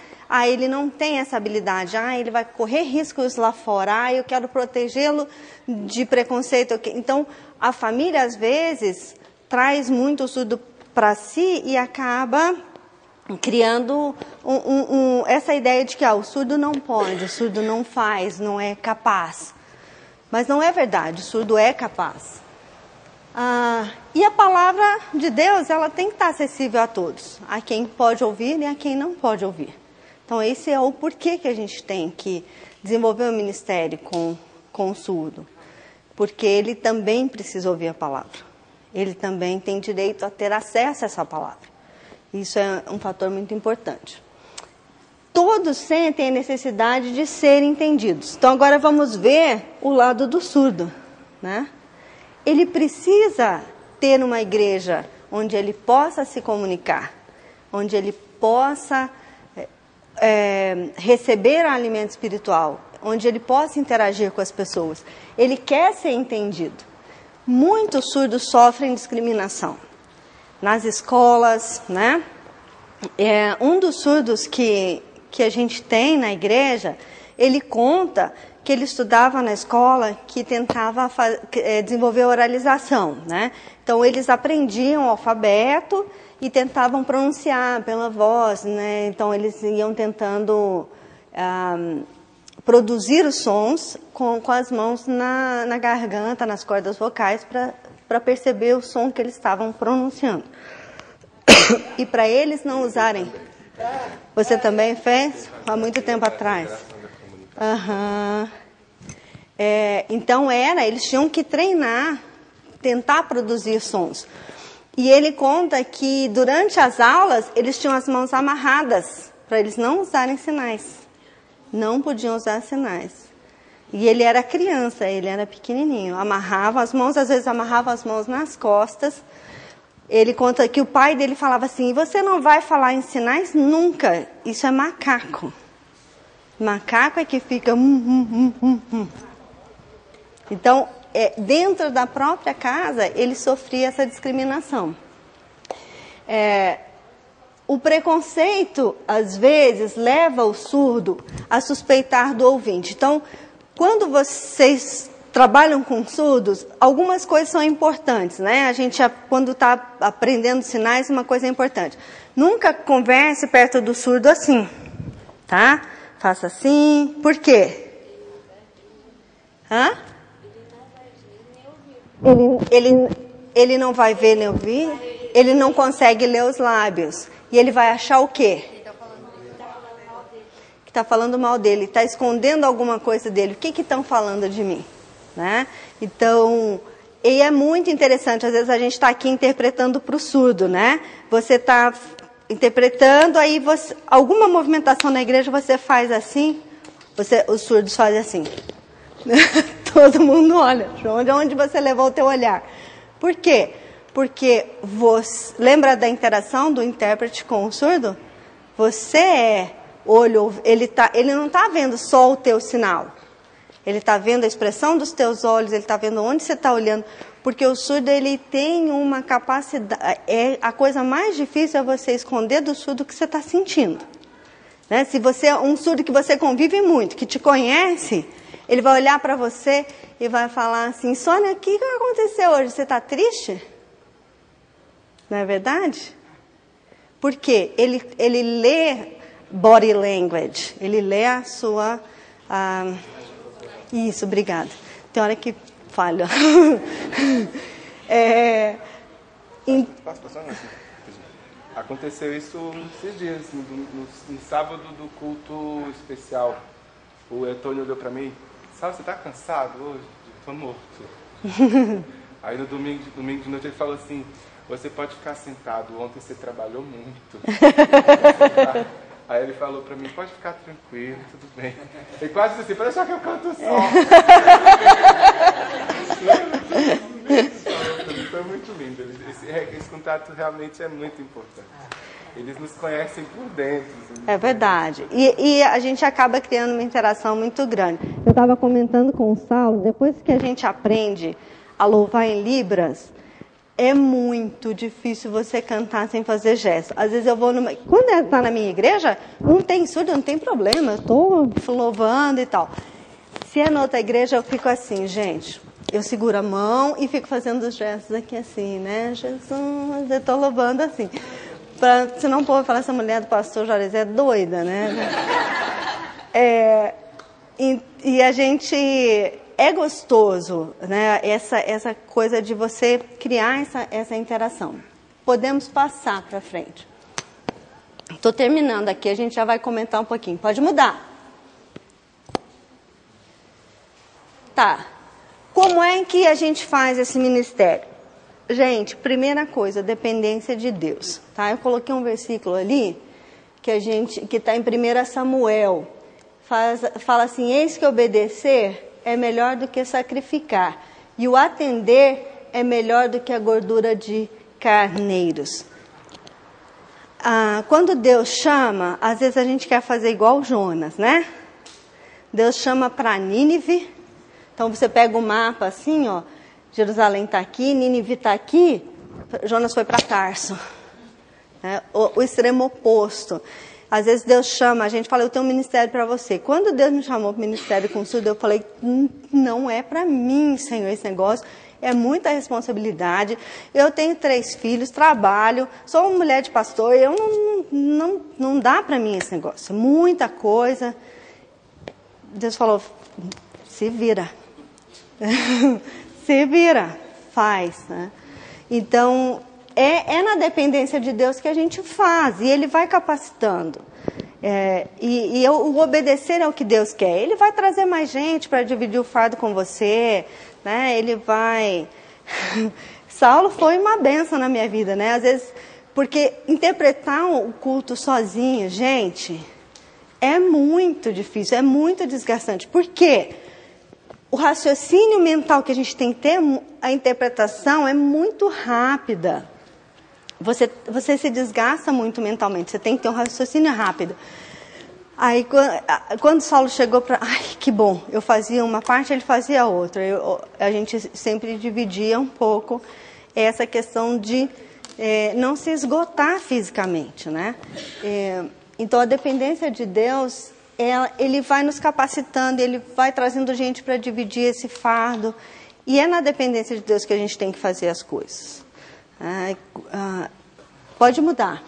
Ele não tem essa habilidade, ele vai correr riscos lá fora, eu quero protegê-lo de preconceito. Então, a família, às vezes, traz muito o surdo para si e acaba criando essa ideia de que o surdo não pode, o surdo não faz, não é capaz. Mas não é verdade, o surdo é capaz. E a palavra de Deus, ela tem que estar acessível a todos, a quem pode ouvir e a quem não pode ouvir. Então, esse é o porquê que a gente tem que desenvolver o ministério com o surdo. Porque ele também precisa ouvir a palavra. Ele também tem direito a ter acesso a essa palavra. Isso é um fator muito importante. Todos sentem a necessidade de serem entendidos. Então, agora vamos ver o lado do surdo, né? Ele precisa ter uma igreja onde ele possa se comunicar, onde ele possa receber alimento espiritual, onde ele possa interagir com as pessoas. Ele quer ser entendido. Muitos surdos sofrem discriminação nas escolas, né? Um dos surdos que a gente tem na igreja, ele conta que ele estudava na escola que tentava desenvolver oralização, né? Então, eles aprendiam o alfabeto e tentavam pronunciar pela voz, né? Então, eles iam tentando produzir os sons com as mãos na garganta, nas cordas vocais, para perceber o som que eles estavam pronunciando. E para eles não usarem... Você também fez? Há muito tempo atrás. Então eles tinham que treinar, tentar produzir sons. E ele conta que durante as aulas eles tinham as mãos amarradas para eles não usarem sinais. Não podiam usar sinais. E ele era criança, ele era pequenininho. Amarrava as mãos, às vezes amarrava as mãos nas costas. Ele conta que o pai dele falava assim: você não vai falar em sinais nunca. Isso é macaco. Macaco é que fica... Então, dentro da própria casa, ele sofria essa discriminação. O preconceito, às vezes, leva o surdo a suspeitar do ouvinte. Então, quando vocês trabalham com surdos, algumas coisas são importantes, né? A gente, quando está aprendendo sinais, uma coisa é importante. Nunca converse perto do surdo assim, tá? Faça assim. Por quê? Ele não vai ver nem ouvir, ele não consegue ler os lábios. E ele vai achar o quê? Que está falando mal dele, está escondendo alguma coisa dele. O que estão falando de mim? Né? Então, e é muito interessante, às vezes a gente está aqui interpretando para o surdo, né? Você está interpretando, aí alguma movimentação na igreja você faz assim, os surdos fazem assim. Todo mundo olha, de onde você levou o teu olhar. Por quê? Porque lembra da interação do intérprete com o surdo? Você ele não está vendo só o teu sinal. Ele está vendo a expressão dos teus olhos, ele está vendo onde você está olhando. Porque o surdo, ele tem uma capacidade... a coisa mais difícil é você esconder do surdo o que você está sentindo. Né? Se você é um surdo que você convive muito, que te conhece, ele vai olhar para você e vai falar assim: Sônia, o que aconteceu hoje? Você está triste? Não é verdade? Porque ele lê body language, ele lê a sua... Isso, obrigada. Tem hora que falha. Aconteceu isso esses dias, no sábado do culto especial. O Antônio olhou para mim: sabe, você está cansado hoje? Estou morto. Aí no domingo de noite ele falou assim: você pode ficar sentado, ontem você trabalhou muito. Aí ele falou pra mim: pode ficar tranquilo, tudo bem. Ele quase disse assim: pode achar que eu canto só. Foi muito lindo. Esse contato realmente é muito importante. Eles nos conhecem por dentro. É verdade. E a gente acaba criando uma interação muito grande. Eu estava comentando com o Saulo, depois que a gente aprende a louvar em Libras, é muito difícil você cantar sem fazer gesto. Às vezes eu vou numa... Quando está na minha igreja, não tem surdo, não tem problema. Eu estou louvando e tal. Se é na outra igreja, eu fico assim, gente. Eu seguro a mão e fico fazendo os gestos aqui assim, né? Jesus, eu estou louvando assim. Senão o povo fala, essa mulher do pastor Jorizé é doida, né? E a gente... É gostoso, né? Essa coisa de você criar essa interação. Podemos passar para frente. Estou terminando aqui, a gente já vai comentar um pouquinho. Pode mudar. Tá. Como é que a gente faz esse ministério? Gente, primeira coisa, dependência de Deus. Tá? Eu coloquei um versículo ali que está em 1 Samuel. Fala assim, eis que obedecer é melhor do que sacrificar, e o atender é melhor do que a gordura de carneiros. Quando Deus chama, às vezes a gente quer fazer igual Jonas, né? Deus chama para Nínive, então você pega o mapa assim, ó, Jerusalém está aqui, Nínive está aqui, Jonas foi para Tarso, né? O extremo oposto. Às vezes Deus chama, a gente fala, eu tenho um ministério para você. Quando Deus me chamou para o ministério com surdo, eu falei, não é para mim, Senhor, esse negócio. É muita responsabilidade. Eu tenho 3 filhos, trabalho, sou uma mulher de pastor, não dá para mim esse negócio. Muita coisa. Deus falou, se vira. Se vira, faz. Né? Então... É na dependência de Deus que a gente faz, e Ele vai capacitando. O obedecer é o que Deus quer. Ele vai trazer mais gente para dividir o fardo com você, né? Ele vai... Saulo foi uma bênção na minha vida, né? Às vezes, porque interpretar o culto sozinho, gente, é muito difícil, é muito desgastante. Por quê? O raciocínio mental que a gente tem que ter, a interpretação é muito rápida. Você se desgasta muito mentalmente, você tem que ter um raciocínio rápido. Aí, quando Saulo chegou para... Ai, que bom, eu fazia uma parte, ele fazia a outra. A gente sempre dividia um pouco essa questão de não se esgotar fisicamente, né? Então, a dependência de Deus, Ele vai nos capacitando, Ele vai trazendo gente para dividir esse fardo. E é na dependência de Deus que a gente tem que fazer as coisas. Pode mudar.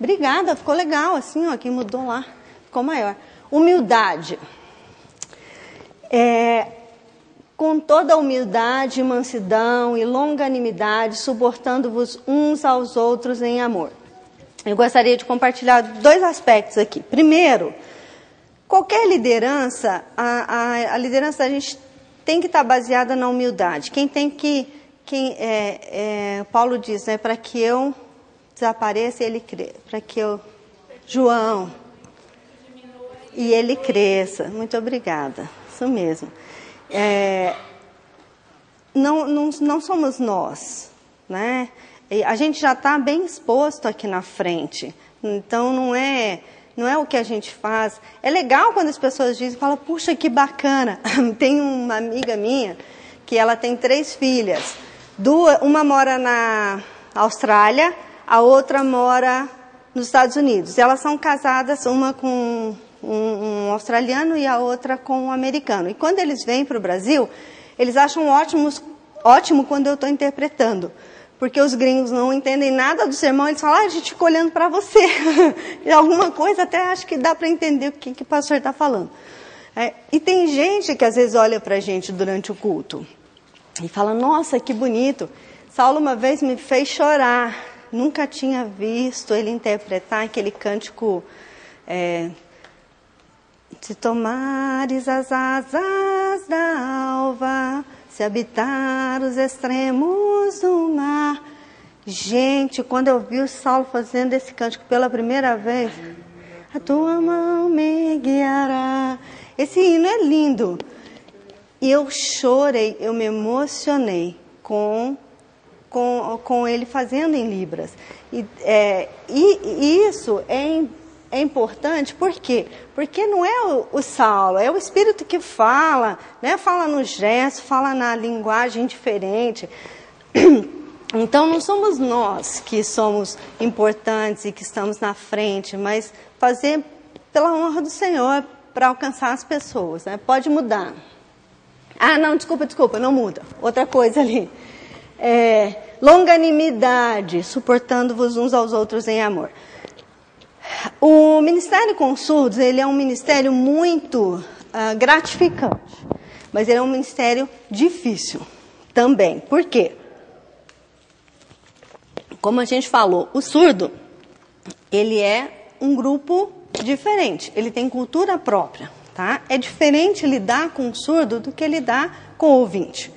Obrigada, ficou legal assim, ó, quem mudou lá, ficou maior. Humildade. Com toda humildade, mansidão e longanimidade, suportando-vos uns aos outros em amor. Eu gostaria de compartilhar 2 aspectos aqui. Primeiro, qualquer liderança, a liderança da gente tem que estar baseada na humildade. Paulo diz, né, para que eu desapareça e ele cresça, para que eu, João, e ele cresça. Muito obrigada, isso mesmo. Não somos nós, né? A gente já está bem exposto aqui na frente, então não é o que a gente faz. É legal quando as pessoas dizem, falam, puxa, que bacana. Tem uma amiga minha que ela tem 3 filhas. Uma mora na Austrália, a outra mora nos Estados Unidos. Elas são casadas, uma com um australiano e a outra com um americano. E quando eles vêm para o Brasil, eles acham ótimo quando eu estou interpretando. Porque os gringos não entendem nada do sermão, eles falam, a gente fica olhando para você. E alguma coisa até acho que dá para entender o que o pastor está falando. E tem gente que às vezes olha para a gente durante o culto e fala, nossa, que bonito. Saulo uma vez me fez chorar. Nunca tinha visto ele interpretar aquele cântico, se tomares as asas da alva, se habitar os extremos do mar. Gente, quando eu vi o Saulo fazendo esse cântico pela primeira vez, a tua mão me guiará. Esse hino é lindo. E eu chorei, eu me emocionei com ele fazendo em Libras. E isso é importante, por quê? Porque não é o Saulo, é o Espírito que fala, né? Fala no gesto, fala na linguagem diferente. Então, não somos nós que somos importantes e que estamos na frente, mas fazer pela honra do Senhor para alcançar as pessoas, né? Pode mudar. Ah, não, desculpa, não muda. Outra coisa ali. Longanimidade, suportando-vos uns aos outros em amor. O Ministério com Surdos, ele é um ministério muito gratificante, mas ele é um ministério difícil também. Por quê? Como a gente falou, o surdo, ele é um grupo diferente, ele tem cultura própria, tá? É diferente lidar com o surdo do que lidar com o ouvinte.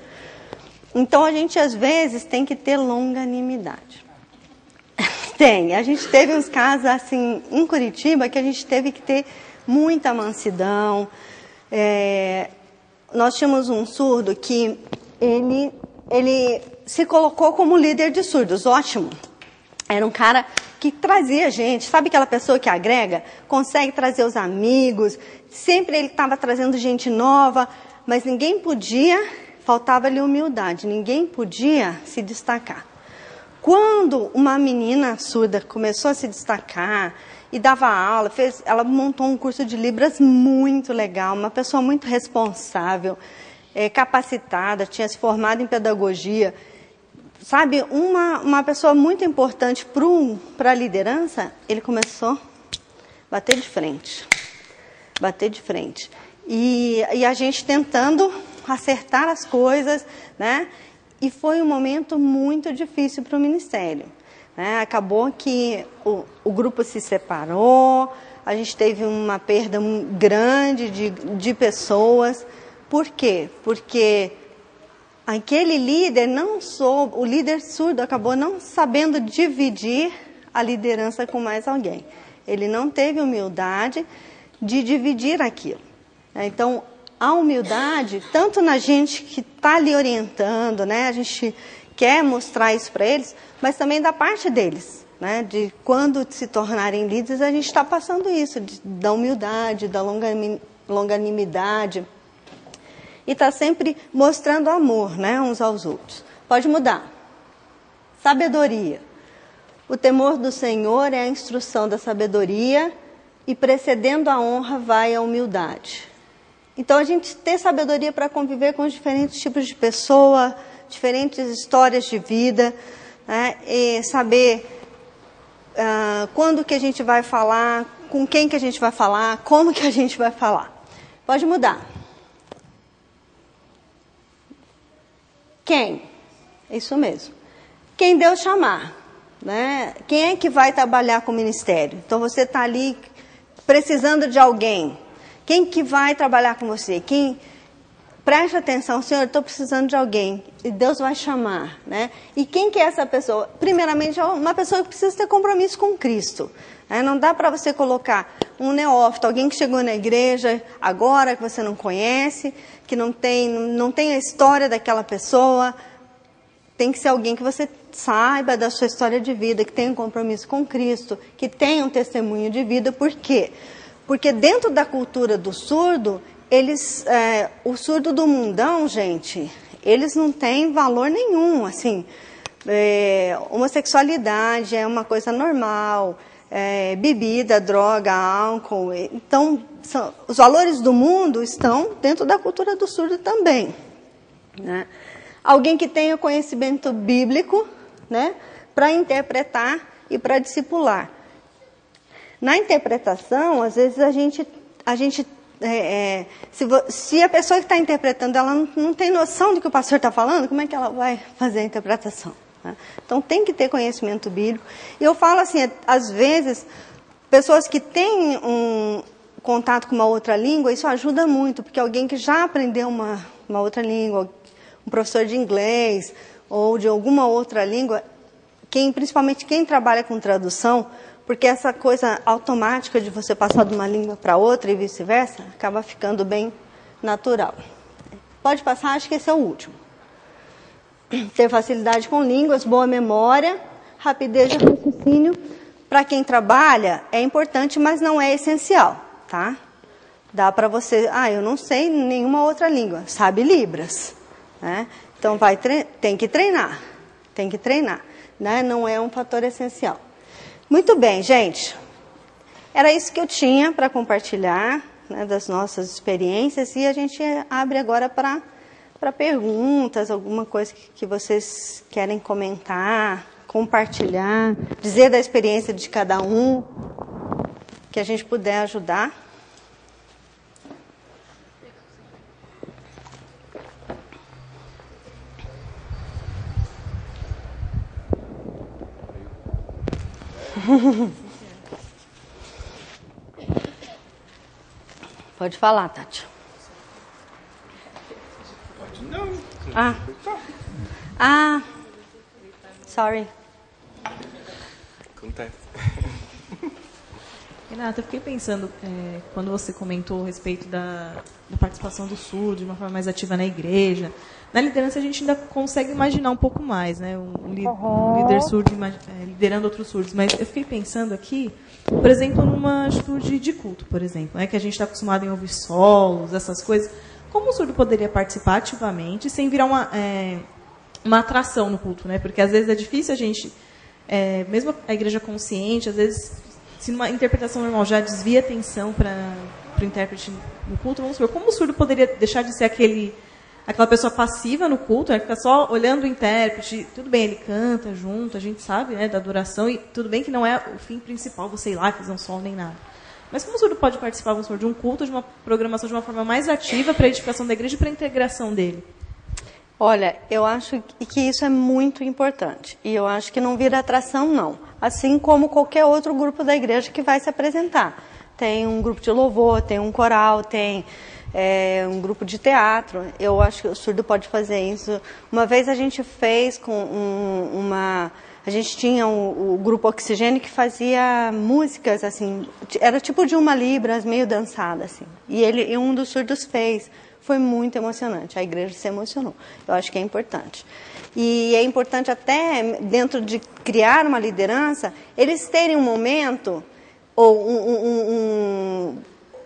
Então, a gente, às vezes, tem que ter longanimidade. A gente teve uns casos, assim, em Curitiba, que a gente teve que ter muita mansidão. Nós tínhamos um surdo que ele se colocou como líder de surdos, ótimo. Era um cara que trazia gente, sabe aquela pessoa que agrega? Consegue trazer os amigos, sempre ele estava trazendo gente nova, mas ninguém podia, faltava-lhe humildade, ninguém podia se destacar. Quando uma menina surda começou a se destacar e dava aula, ela montou um curso de Libras muito legal, uma pessoa muito responsável, capacitada, tinha se formado em pedagogia. Sabe, uma pessoa muito importante para a liderança, ele começou a bater de frente. E a gente tentando acertar as coisas, né? E foi um momento muito difícil para o ministério, né? Acabou que o grupo se separou, a gente teve uma perda grande de pessoas. Por quê? Porque aquele líder o líder surdo acabou não sabendo dividir a liderança com mais alguém. Ele não teve humildade de dividir aquilo. Então, a humildade, tanto na gente que está ali orientando, né? A gente quer mostrar isso para eles, mas também da parte deles, né? De quando se tornarem líderes, a gente está passando isso, da humildade, da longanimidade. E está sempre mostrando amor, né, uns aos outros. Pode mudar. Sabedoria. O temor do Senhor é a instrução da sabedoria e precedendo a honra vai a humildade. Então, a gente ter sabedoria para conviver com os diferentes tipos de pessoa, diferentes histórias de vida, né, e saber quando que a gente vai falar, com quem que a gente vai falar, como que a gente vai falar. Pode mudar. Quem? Isso mesmo. Quem Deus chamar, né? Quem é que vai trabalhar com o ministério? Então, você está ali precisando de alguém. Quem que vai trabalhar com você? Preste atenção, Senhor, estou precisando de alguém. E Deus vai chamar, né? E quem que é essa pessoa? Primeiramente, é uma pessoa que precisa ter compromisso com Cristo. Não dá para você colocar um neófito, alguém que chegou na igreja agora, que você não conhece, que não tem a história daquela pessoa. Tem que ser alguém que você saiba da sua história de vida, que tenha um compromisso com Cristo, que tenha um testemunho de vida. Por quê? Porque dentro da cultura do surdo, o surdo do mundão, gente, eles não têm valor nenhum, assim. Homossexualidade é uma coisa normal, bebida, droga, álcool. Então, os valores do mundo estão dentro da cultura do surdo também, né? Alguém que tenha conhecimento bíblico, né, para interpretar e para discipular. Na interpretação, às vezes se a pessoa que está interpretando ela não tem noção do que o pastor está falando, como é que ela vai fazer a interpretação? Né? Então, tem que ter conhecimento bíblico. E eu falo assim, às vezes, pessoas que têm um contato com uma outra língua, isso ajuda muito, porque alguém que já aprendeu uma outra língua, um professor de inglês ou de alguma outra língua, principalmente quem trabalha com tradução, porque essa coisa automática de você passar de uma língua para outra e vice-versa, acaba ficando bem natural. Pode passar, acho que esse é o último. Ter facilidade com línguas, boa memória, rapidez de raciocínio. Para quem trabalha, é importante, mas não é essencial, tá? Dá para você, eu não sei nenhuma outra língua, sabe Libras, né? Então tem que treinar, tem que treinar, né? Não é um fator essencial. Muito bem, gente. Era isso que eu tinha para compartilhar, né, das nossas experiências, e a gente abre agora para perguntas, alguma coisa que vocês querem comentar, compartilhar, dizer da experiência de cada um, que a gente puder ajudar. Pode falar, Tati. Pode não. Sorry. Acontece. Renata, eu fiquei pensando, quando você comentou a respeito da participação do surdo de uma forma mais ativa na igreja, na liderança a gente ainda consegue imaginar um pouco mais, né? Um líder surdo liderando outros surdos. Mas eu fiquei pensando aqui, por exemplo, numa atitude de culto, por exemplo, né? Que a gente está acostumado em ouvir solos, essas coisas. Como o surdo poderia participar ativamente sem virar uma atração no culto, né? Porque às vezes é difícil a gente, mesmo a igreja consciente, às vezes, se numa interpretação normal já desvia a atenção para o intérprete no culto, vamos supor, como o surdo poderia deixar de ser aquela pessoa passiva no culto, né, que fica só olhando o intérprete? Tudo bem, ele canta junto, a gente sabe, né, da adoração, e tudo bem que não é o fim principal você ir lá e fazer um som nem nada. Mas como o surdo pode participar, vamos supor, de um culto, de uma programação de uma forma mais ativa para a edificação da igreja e para a integração dele? Olha, eu acho que isso é muito importante. E eu acho que não vira atração, não. Assim como qualquer outro grupo da igreja que vai se apresentar. Tem um grupo de louvor, tem um coral, tem um grupo de teatro. Eu acho que o surdo pode fazer isso. Uma vez a gente fez com a gente tinha o grupo Oxigênio que fazia músicas, assim, era tipo de uma Libras, meio dançada, assim. E um dos surdos fez. Foi muito emocionante, a igreja se emocionou. Eu acho que é importante. E é importante até, dentro de criar uma liderança, eles terem um momento, ou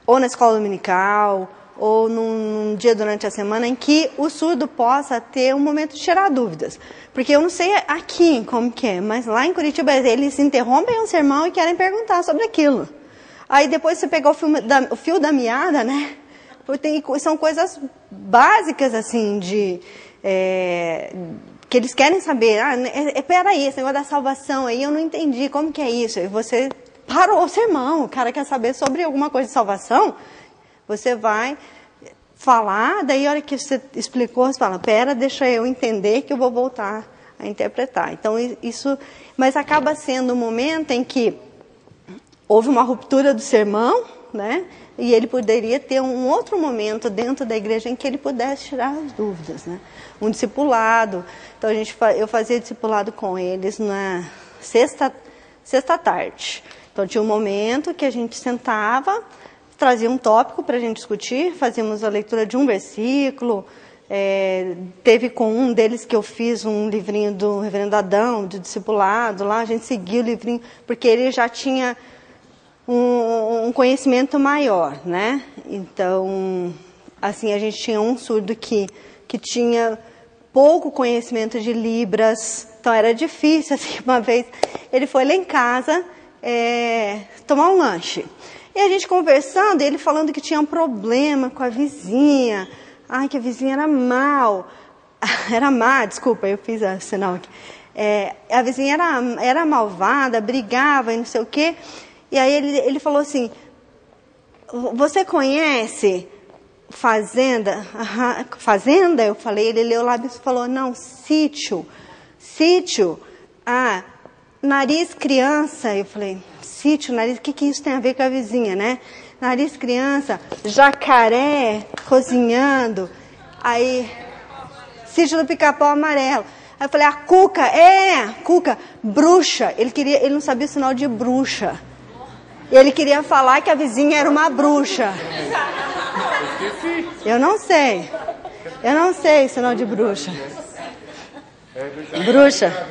ou na escola dominical, ou num dia durante a semana, em que o surdo possa ter um momento de tirar dúvidas. Porque eu não sei aqui como que é, mas lá em Curitiba eles interrompem um sermão e querem perguntar sobre aquilo. Aí depois você pegar o fio da meada, né? São coisas básicas, assim, que eles querem saber. Peraí, esse negócio da salvação aí, eu não entendi, como que é isso? E você parou o sermão, o cara quer saber sobre alguma coisa de salvação, você vai falar, daí a hora que você explicou, você fala, deixa eu entender que eu vou voltar a interpretar. Então, mas acaba sendo um momento em que houve uma ruptura do sermão, né? E ele poderia ter um outro momento dentro da igreja em que ele pudesse tirar as dúvidas, né? Um discipulado. Então eu fazia discipulado com eles na sexta tarde. Então tinha um momento que a gente sentava, trazia um tópico para a gente discutir, fazíamos a leitura de um versículo. Teve com um deles que eu fiz um livrinho do Reverendo Adão, de discipulado, lá a gente seguia o livrinho, porque ele já tinha um conhecimento maior, né? Então, assim, a gente tinha um surdo que tinha pouco conhecimento de Libras, então era difícil, assim, uma vez ele foi lá em casa tomar um lanche, e a gente conversando, ele falando que tinha um problema com a vizinha, que a vizinha era má, desculpa, eu fiz a sinal aqui, a vizinha era malvada, brigava e não sei o quê. E aí ele falou assim, você conhece Fazenda? Fazenda? Eu falei, ele leu lá e falou, não, sítio. Sítio? Nariz criança. Eu falei, sítio, nariz, o que isso tem a ver com a vizinha, né? Nariz criança, jacaré cozinhando. Aí, sítio do Pica-Pau Amarelo. Aí eu falei, a Cuca, bruxa. Ele não sabia o sinal de bruxa. Ele queria falar que a vizinha era uma bruxa. Eu não sei o sinal de bruxa. Bruxa.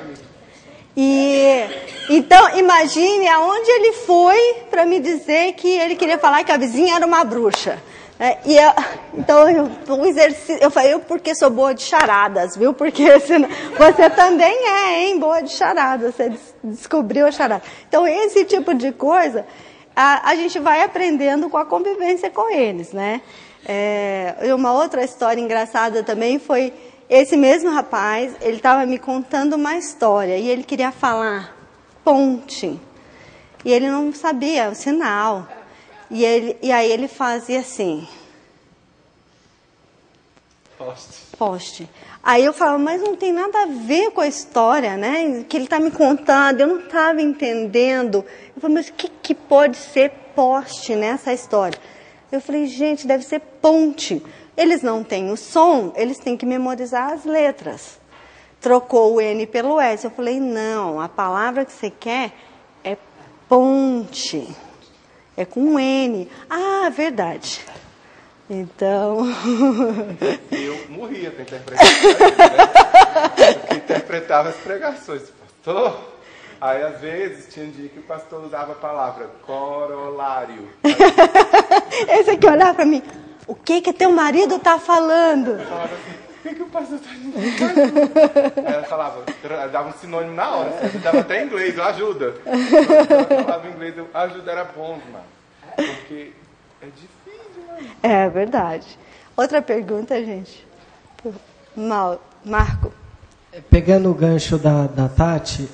Então, imagine aonde ele foi para me dizer que ele queria falar que a vizinha era uma bruxa. Então, o exercício, eu falei, porque sou boa de charadas, viu? Porque senão, você também boa de charadas, você descobriu a charada. Então, esse tipo de coisa, a gente vai aprendendo com a convivência com eles, né? E uma outra história engraçada também foi, esse mesmo rapaz, ele estava me contando uma história, e ele queria falar ponte, e ele não sabia o sinal. E aí ele fazia assim. Poste. Aí eu falava, mas não tem nada a ver com a história, né? Que ele está me contando, eu não estava entendendo. Eu falei, mas o que pode ser poste nessa história? Eu falei, gente, deve ser ponte. Eles não têm o som, eles têm que memorizar as letras. Trocou o N pelo S. Eu falei, não, a palavra que você quer é ponte. É com um N. Ah, verdade. Então... Eu morria para interpretar isso, né? Porque interpretava as pregações. Pastor, aí às vezes tinha um dia que o pastor usava a palavra corolário. Esse aqui olhava para mim, o que teu marido está falando? Eu falava assim, o que o pastor está dizendo? Aí ela falava, ela dava um sinônimo na hora, assim, dava até em inglês, ajuda. Eu falava em inglês, ajuda era bom, mano. Porque é difícil, mano. É verdade. Outra pergunta, gente. Marco. Pegando o gancho da Tati,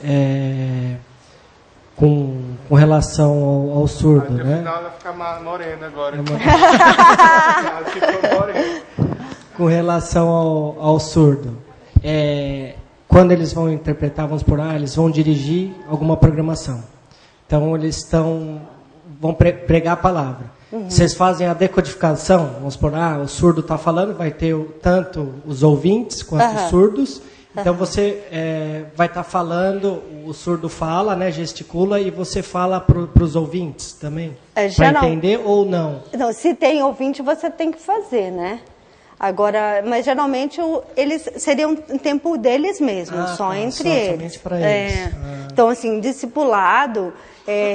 com relação ao surdo, né? No final ela fica morena agora. Ela ficou morena. Com relação ao surdo, quando eles vão interpretar, vamos por eles vão dirigir alguma programação. Então eles vão pregar a palavra. Uhum. Vocês fazem a decodificação, vamos por o surdo está falando, vai ter tanto os ouvintes quanto os surdos. Então você vai estar falando, o surdo fala, né, gesticula, e você fala para os ouvintes também? Para entender ou não? Não, se tem ouvinte, você tem que fazer, né? Agora, mas geralmente eles seriam um tempo deles mesmos, só entre eles. Pra eles. Então, assim, discipulado,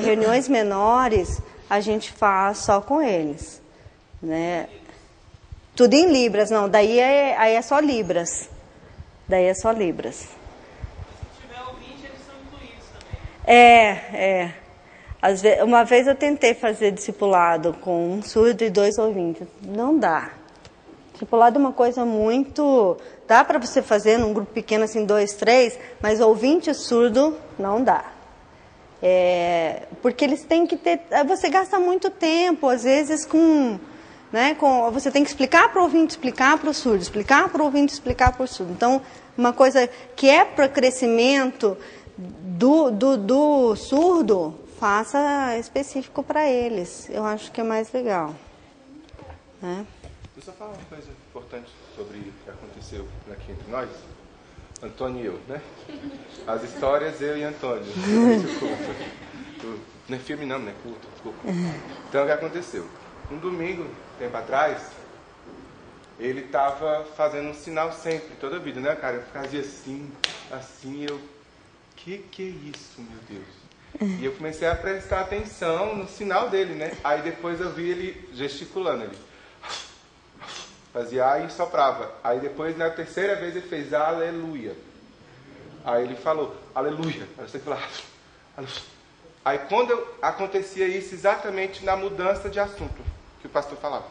reuniões menores, a gente faz só com eles, né? Tudo em Libras, não, aí é só Libras. Daí é só Libras. Se tiver ouvinte, eles são incluídos também. Uma vez eu tentei fazer discipulado com um surdo e 2 ouvintes. Não dá. Discipulado é uma coisa muito... Dá para você fazer num grupo pequeno, assim, 2, 3, mas ouvinte surdo não dá. Porque eles têm que ter... Você gasta muito tempo, às vezes, você tem que explicar para o ouvinte, explicar para o surdo, explicar para o ouvinte, explicar para o surdo. Então, uma coisa que é para crescimento do surdo, faça específico para eles. Eu acho que é mais legal. Né? Deixa eu falar uma coisa importante sobre o que aconteceu aqui entre nós. Antônio e eu, né? As histórias, eu e Antônio. Não é filme não, né? Culto, desculpa. Então, o que aconteceu? Um domingo, tempo atrás, ele estava fazendo um sinal sempre, toda a vida, né, cara? Eu fazia assim, eu... Que é isso, meu Deus? E eu comecei a prestar atenção no sinal dele, né? Aí depois eu vi ele gesticulando, ele... Fazia e soprava. Aí depois, na terceira vez, ele fez aleluia. Aí ele falou, aleluia. Aí você falou, aleluia. Aí quando acontecia isso, exatamente na mudança de assunto que o pastor falava.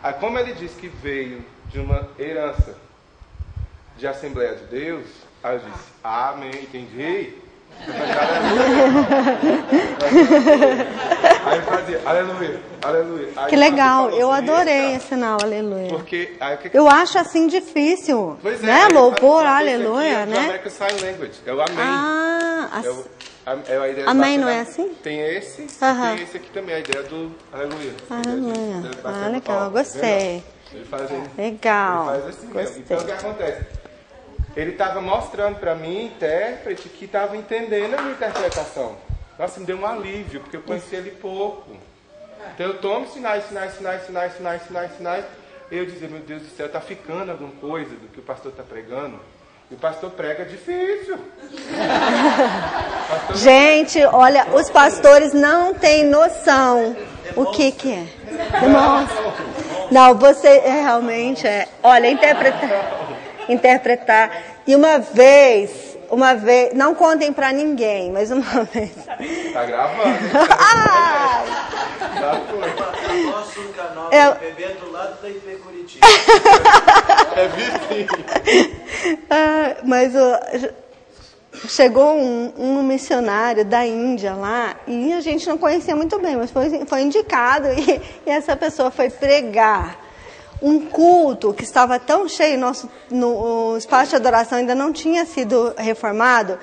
Aí como ele disse que veio de uma herança de Assembleia de Deus, aí eu disse, amém, entendi. Aí fazia, aleluia, aleluia. Aí que legal, eu adorei esse sinal, aleluia. Porque, aí, eu acho assim difícil, pois né? Louvor, aleluia, né? American Sign Language, é o amém. A ideia amém não é assim? Tem esse e tem esse aqui também, a ideia do aleluia. Aleluia. Legal, gostei. Ele faz legal. Ele faz assim mesmo. Então o que acontece? Ele estava mostrando para mim, intérprete, que estava entendendo a minha interpretação. Nossa, me deu um alívio, porque eu conhecia ele pouco. Então eu tomo sinais. E eu dizia, meu Deus do céu, está ficando alguma coisa do que o pastor está pregando? E o pastor prega difícil. Gente, olha, os pastores não têm noção o que é. Nossa. Não, você realmente olha, interpretar. E uma vez, não contem pra ninguém, mas uma vez. Tá gravando. Nosso canal do bebê do lado da IP Curitiba. É vizinho. Mas chegou um missionário da Índia lá, e a gente não conhecia muito bem, mas foi indicado, e essa pessoa foi pregar um culto que estava tão cheio, no espaço de adoração ainda não tinha sido reformado,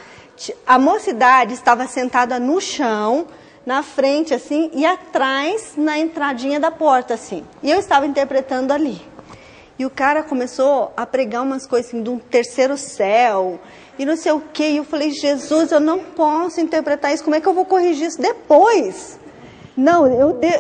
a mocidade estava sentada no chão, na frente assim, e atrás na entradinha da porta assim, e eu estava interpretando ali. E o cara começou a pregar umas coisas assim, de um terceiro céu, e não sei o quê. E eu falei, Jesus, eu não posso interpretar isso, como é que eu vou corrigir isso depois? Não,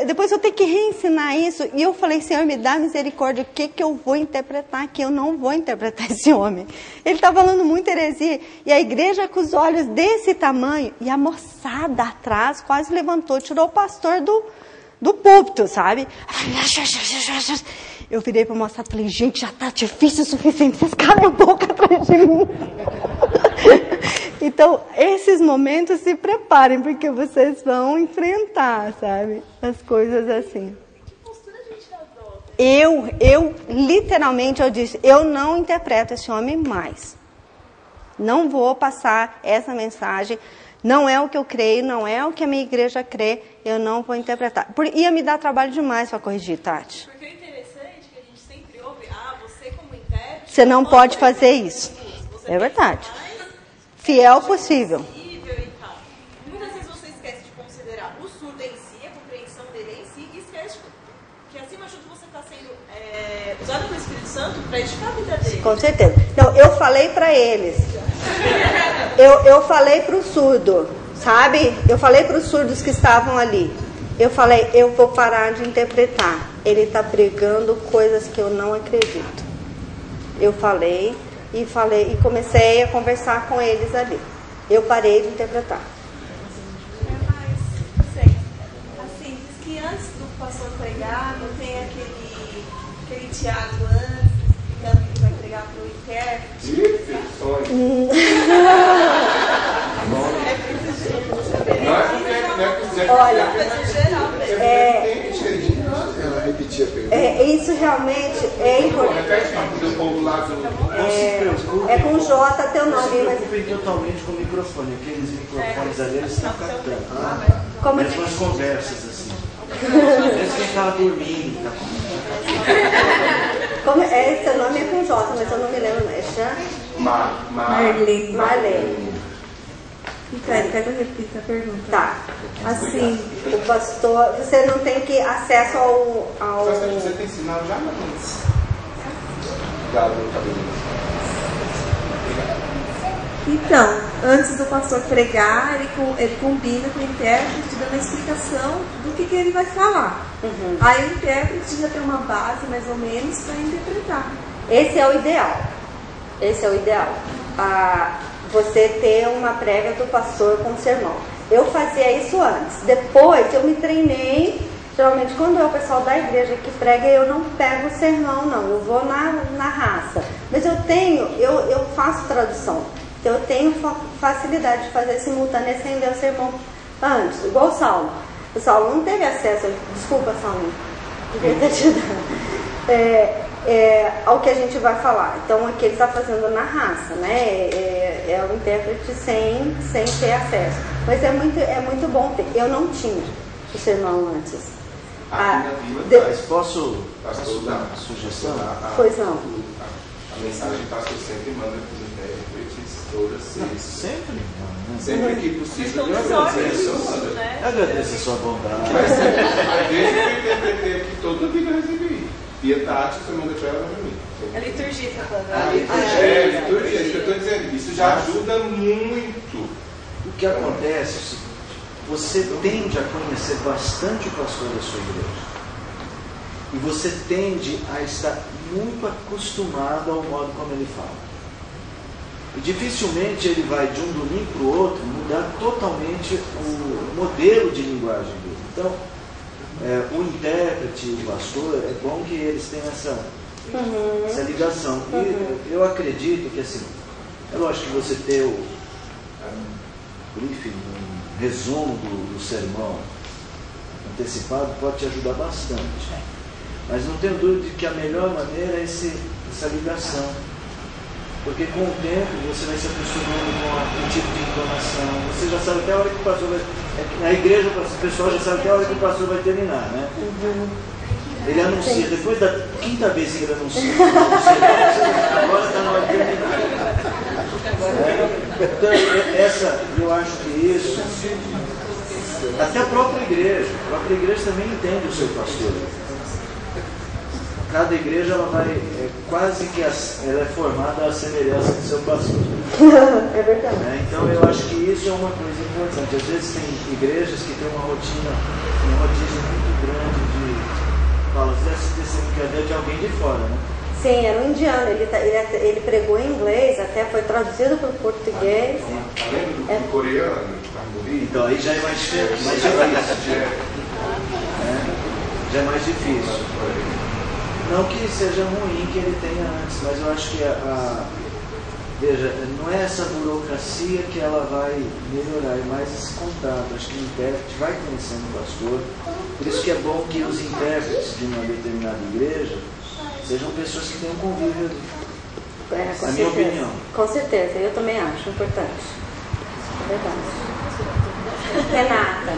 depois eu tenho que reensinar isso. E eu falei, Senhor, me dá misericórdia, o que eu vou interpretar aqui? Eu não vou interpretar esse homem. Ele está falando muita heresia. E a igreja com os olhos desse tamanho, e a moçada atrás quase levantou, tirou o pastor do púlpito, sabe? Eu virei para mostrar e falei, gente, já está difícil o suficiente, vocês calem a boca atrás de mim. Então, esses momentos se preparem, porque vocês vão enfrentar, sabe? As coisas assim. Que postura a gente adota? Eu literalmente, eu disse, eu não interpreto esse homem mais. Não vou passar essa mensagem. Não é o que eu creio, não é o que a minha igreja crê, eu não vou interpretar. Ia me dar trabalho demais para corrigir, Tati. Porque o interessante é que a gente sempre ouve, você como intérprete... Você não pode fazer isso. É verdade. Fiel possível. E muitas vezes você esquece de considerar o surdo em si, a compreensão dele em si, e esquece que acima de tudo você está sendo usado pelo Espírito Santo para edificar a vida dele. Com certeza. Então, eu falei para eles. Eu falei para o surdo, sabe? Eu falei para os surdos que estavam ali. Eu falei, eu vou parar de interpretar. Ele está pregando coisas que eu não acredito. Eu falei e comecei a conversar com eles ali. Eu parei de interpretar. Assim, diz que antes do pastor pregar, não tem aquele Tiago antes, que vai pregar para o intérprete. Olha, isso realmente é importante. É com J teu nome. Não se preocupem totalmente com o microfone. Aqueles microfones ali, eles estão captando. Mesmo as conversas assim. Mesmo quem estava dormindo. Seu nome é com J, mas eu não me lembro. É Marlene. Quero repetir a pergunta. Tá. Assim, o pastor, você não tem que acesso ao... Você tem sinal já, mas... Obrigado, Então, antes do pastor pregar, ele combina com o intérprete, dando a explicação do que ele vai falar. Uhum. Aí o intérprete já tem uma base, mais ou menos, para interpretar. Esse é o ideal. Você ter uma prévia do pastor com o sermão. Eu fazia isso antes. Depois eu me treinei. Geralmente quando é o pessoal da igreja que prega, eu não pego o sermão, não. Eu vou na raça. Mas eu faço tradução. Então eu tenho facilidade de fazer simultâneo sem ler o sermão antes. Igual o Saulo. O Saulo não teve acesso. Desculpa, Saulo. Devia ter te dado. Ao que a gente vai falar. Então aqui ele está fazendo na raça, né? É o intérprete sem ter acesso. Mas é muito bom ter. Eu não tinha o sermão antes. Posso dar uma sugestão? Pois não. A mensagem que o pastor sempre manda para os intérpretes todas sempre? Sempre que possível. Eu agradeço a sua bondade. Mas desde que eu interpretei aqui, toda a vida eu recebi. E a Tati, você manda para ela para mim. É liturgia, tá falando? Liturgia, isso que eu estou dizendo. Isso já ajuda muito. O que acontece é o seguinte: você tende a conhecer bastante o pastor da sua igreja. E você tende a estar muito acostumado ao modo como ele fala. E dificilmente ele vai de um domingo para o outro mudar totalmente o modelo de linguagem dele. Então, o o intérprete e o pastor, é bom que eles tenham essa ligação. E eu acredito que, assim, é lógico que você ter um briefing, um resumo do sermão antecipado pode te ajudar bastante. Mas não tenho dúvida de que a melhor maneira é essa ligação. Porque com o tempo você vai se acostumando com o tipo de entonação. Você já sabe até a hora que o pastor vai... Na igreja o pessoal já sabe até a hora que o pastor vai terminar, né? Ele anuncia, depois da quinta vez que ele anuncia, agora está na hora de terminar. Então, eu acho que isso, até a própria igreja também entende o seu pastor. Cada igreja ela vai, quase que ela é formada à semelhança do seu pastor. É verdade. Então eu acho que isso é uma coisa importante. Às vezes tem igrejas que têm uma rodízio muito grande de falas desse brincadeira de alguém de fora, né? Sim, era um indiano, ele pregou em inglês, até foi traduzido para o português. Além do coreano, então aí já é mais difícil. Já é mais difícil. Não que seja ruim que ele tenha antes, mas eu acho que veja, não é essa burocracia que ela vai melhorar, é mais esse contato. Acho que o intérprete vai conhecendo o pastor. Por isso que é bom que os intérpretes de uma determinada igreja sejam pessoas que tenham convívio, na minha opinião. Com certeza, eu também acho importante. É verdade. Renata.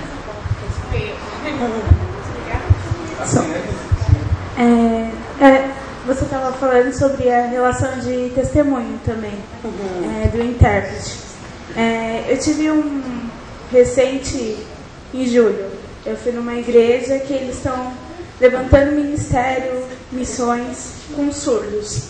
Você estava falando sobre a relação de testemunho também, do intérprete. Eu tive um recente, em julho, eu fui numa igreja que eles estão levantando ministério, missões com surdos.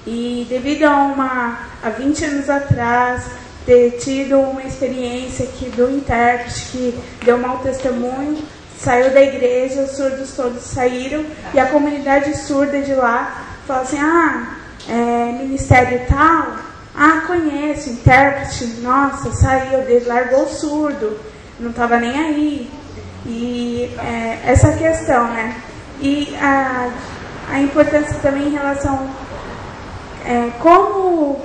E devido há 20 anos atrás, ter tido uma experiência do intérprete que deu mau testemunho, saiu da igreja, os surdos todos saíram, e a comunidade surda de lá falou assim, ministério tal, conheço, intérprete, nossa, saiu, largou o surdo, não estava nem aí. E essa questão, né? E a importância também em relação como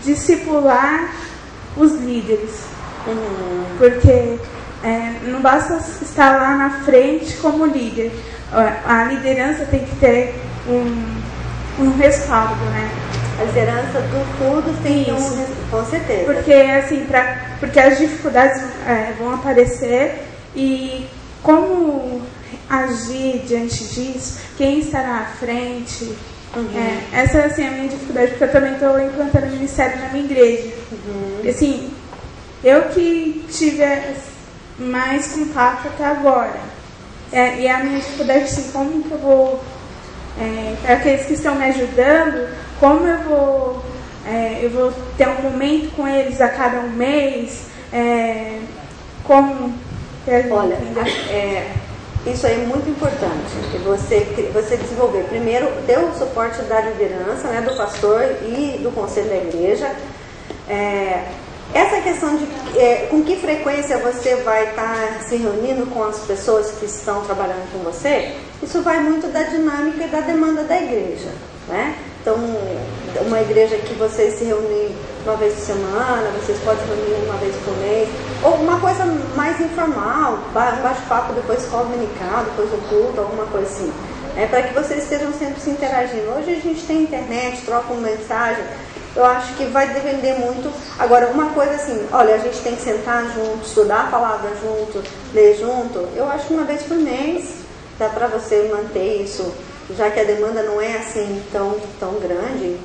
discipular os líderes. Porque não basta estar lá na frente como líder. A liderança tem que ter um respaldo, né? A liderança do tudo tem com certeza. Porque, assim, porque as dificuldades vão aparecer e como agir diante disso, quem estará à frente. Essa é assim, a minha dificuldade, porque eu também estou implantando ministério na minha igreja. E, assim, eu que tive mais contato até agora. E a minha dificuldade, assim, como que eu vou... para aqueles que estão me ajudando, como eu vou ter um momento com eles a cada um mês, como... Olha, isso aí é muito importante, você desenvolver. Primeiro, ter o suporte da liderança, né, do pastor e do conselho da igreja. Essa questão de com que frequência você vai estar se reunindo com as pessoas que estão trabalhando com você, isso vai muito da dinâmica e da demanda da igreja, né? Então, uma igreja que vocês se reúnem uma vez por semana, vocês podem se reunir uma vez por mês, ou uma coisa mais informal, um bate-papo depois da escola dominical, depois do culto, alguma coisa assim, para que vocês estejam sempre se interagindo. Hoje a gente tem internet, troca uma mensagem, eu acho que vai depender muito. Agora, uma coisa assim, olha, a gente tem que sentar junto, estudar a palavra junto, ler junto, eu acho que uma vez por mês dá para você manter isso, já que a demanda não é assim tão grande,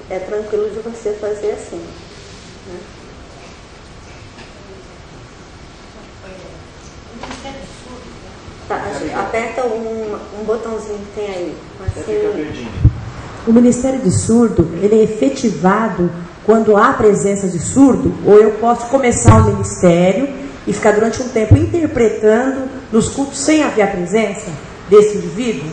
é tranquilo de você fazer assim, né? Tá, aperta um botãozinho que tem aí. Assim. O Ministério de Surdo, ele é efetivado quando há presença de surdo, ou eu posso começar o ministério e ficar durante um tempo interpretando nos cultos sem haver a presença desse indivíduo?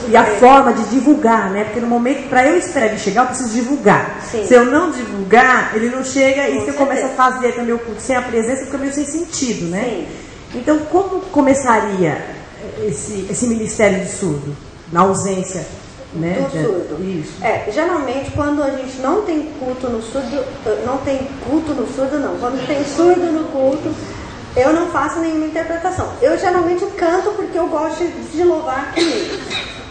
E a forma de divulgar, né? Porque no momento, para eu esperar ele chegar, eu preciso divulgar. Sim. Se eu não divulgar, ele não chega, e se eu começar a fazer também o culto sem a presença, fica meio sem sentido, né? Sim. Então, como começaria esse ministério de surdo? Na ausência, né? Do surdo. Isso. Geralmente, quando a gente não tem culto no surdo, quando tem surdo no culto, eu não faço nenhuma interpretação. Eu geralmente canto porque eu gosto de louvar comigo,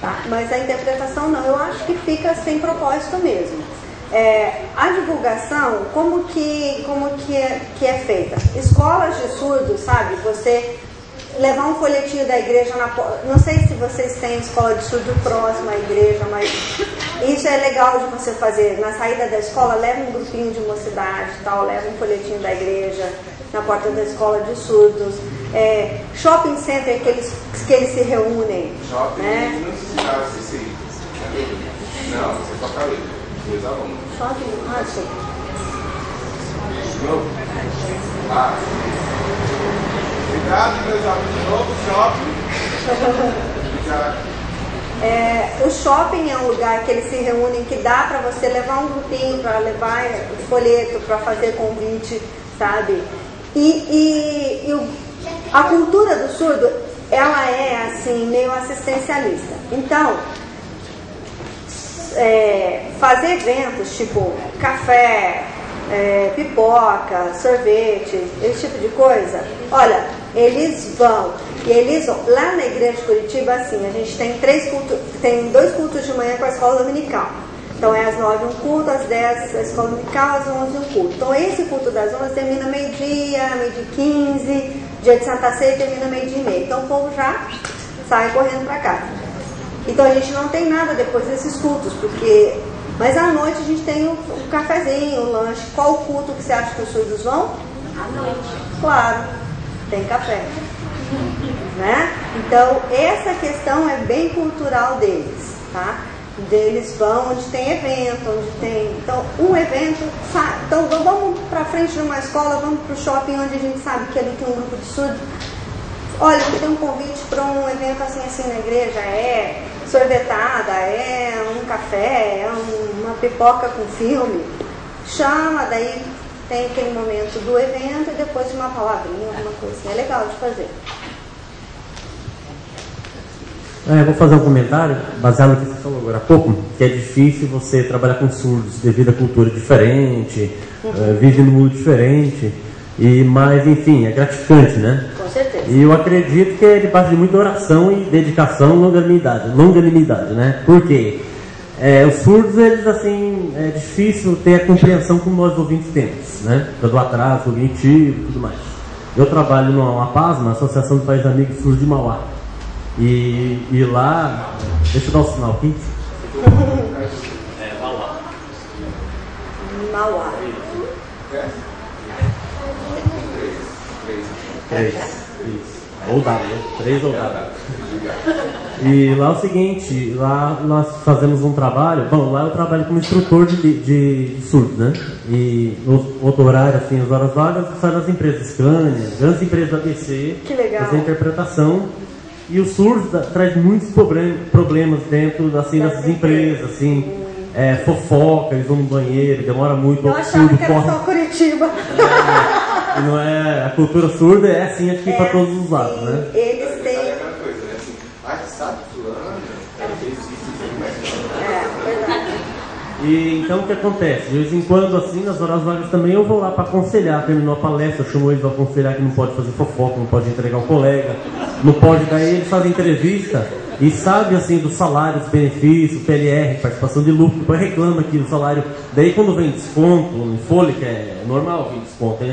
tá? Mas a interpretação não, eu acho que fica sem propósito mesmo. A divulgação, como que é feita? Escolas de surdos, sabe? Você levar um folhetinho da igreja na porta. Não sei se vocês têm escola de surdo próxima à igreja, mas isso é legal de você fazer. Na saída da escola, leva um grupinho de mocidade, tal, leva um folhetinho da igreja na porta da escola de surdos. Shopping center que eles se reúnem. Shopping, né? Não, você toca ali. Dois alunos. Shopping, sim. Obrigado, meus alunos. De novo, shopping. O shopping é um lugar que eles se reúnem, que dá para você levar um grupinho, para levar folheto, para fazer convite, sabe? E a cultura do surdo, ela é assim, meio assistencialista. Então, fazer eventos tipo café, pipoca, sorvete, esse tipo de coisa, olha, eles vão. Lá na igreja de Curitiba, assim, a gente tem 2 cultos de manhã com a escola dominical. Então é às 9 um culto, às 10 a escola dominical, às 11 um culto. Então esse culto das 11 termina meio-dia, meio-dia 15, dia de Santa Ceia termina meio-dia e meia. Então o povo já sai correndo para casa. Então a gente não tem nada depois desses cultos, mas à noite a gente tem o cafezinho, o lanche. Qual o culto que você acha que os surdos vão? À noite. Claro, tem café. Né? Então essa questão é bem cultural deles, tá? Eles vão onde tem evento, então um evento, então vamos para frente de uma escola, vamos para o shopping onde a gente sabe que ali tem um grupo de surdos. Olha, a gente tem um convite para um evento assim na igreja, sorvetada, um café, uma pipoca com filme. Chama, daí tem aquele momento do evento e depois de uma palavrinha, alguma coisa assim. É legal de fazer. Eu vou fazer um comentário baseado no que você falou agora há pouco, que é difícil você trabalhar com surdos devido à cultura diferente, vive num mundo diferente, mas enfim, é gratificante, né? Com certeza. E eu acredito que é debaixo de muita oração e dedicação, longanimidade, né? Por quê? Os surdos, eles assim, é difícil ter a compreensão como nós ouvintes temos, né? Do atraso cognitivo e tudo mais. Eu trabalho numa APASMA, na Associação de Pais Amigos Surdos de Mauá. E lá, deixa eu dar um sinal aqui. Mauá. 3. Isso. Ou W, 3 ou W. E lá é o seguinte, lá nós fazemos um trabalho. Bom, lá eu trabalho como instrutor de surdos, né? E no outro horário, assim, as horas vagas, sai das empresas Scania, grandes empresas da ABC, que legal. Fazer interpretação. E o surdo traz muitos problemas dentro assim, dessas empresas, assim, fofoca, eles vão no banheiro, demora muito. Eu achava que era só Curitiba. Não é, a cultura surda é assim aqui para todos os lados, né? Eles têm. Aquela coisa, né? Assim, sabe fulano? Verdade. E então o que acontece? De vez em quando, assim, nas horas vagas também eu vou lá para aconselhar, terminou a palestra, eu chamo eles para aconselhar que não pode fazer fofoca, não pode entregar um colega, não pode, daí eles fazem entrevista e sabe assim dos salários, benefícios, PLR, participação de lucro, depois reclama aqui do salário, daí quando vem desconto, em folha, que é normal vir desconto,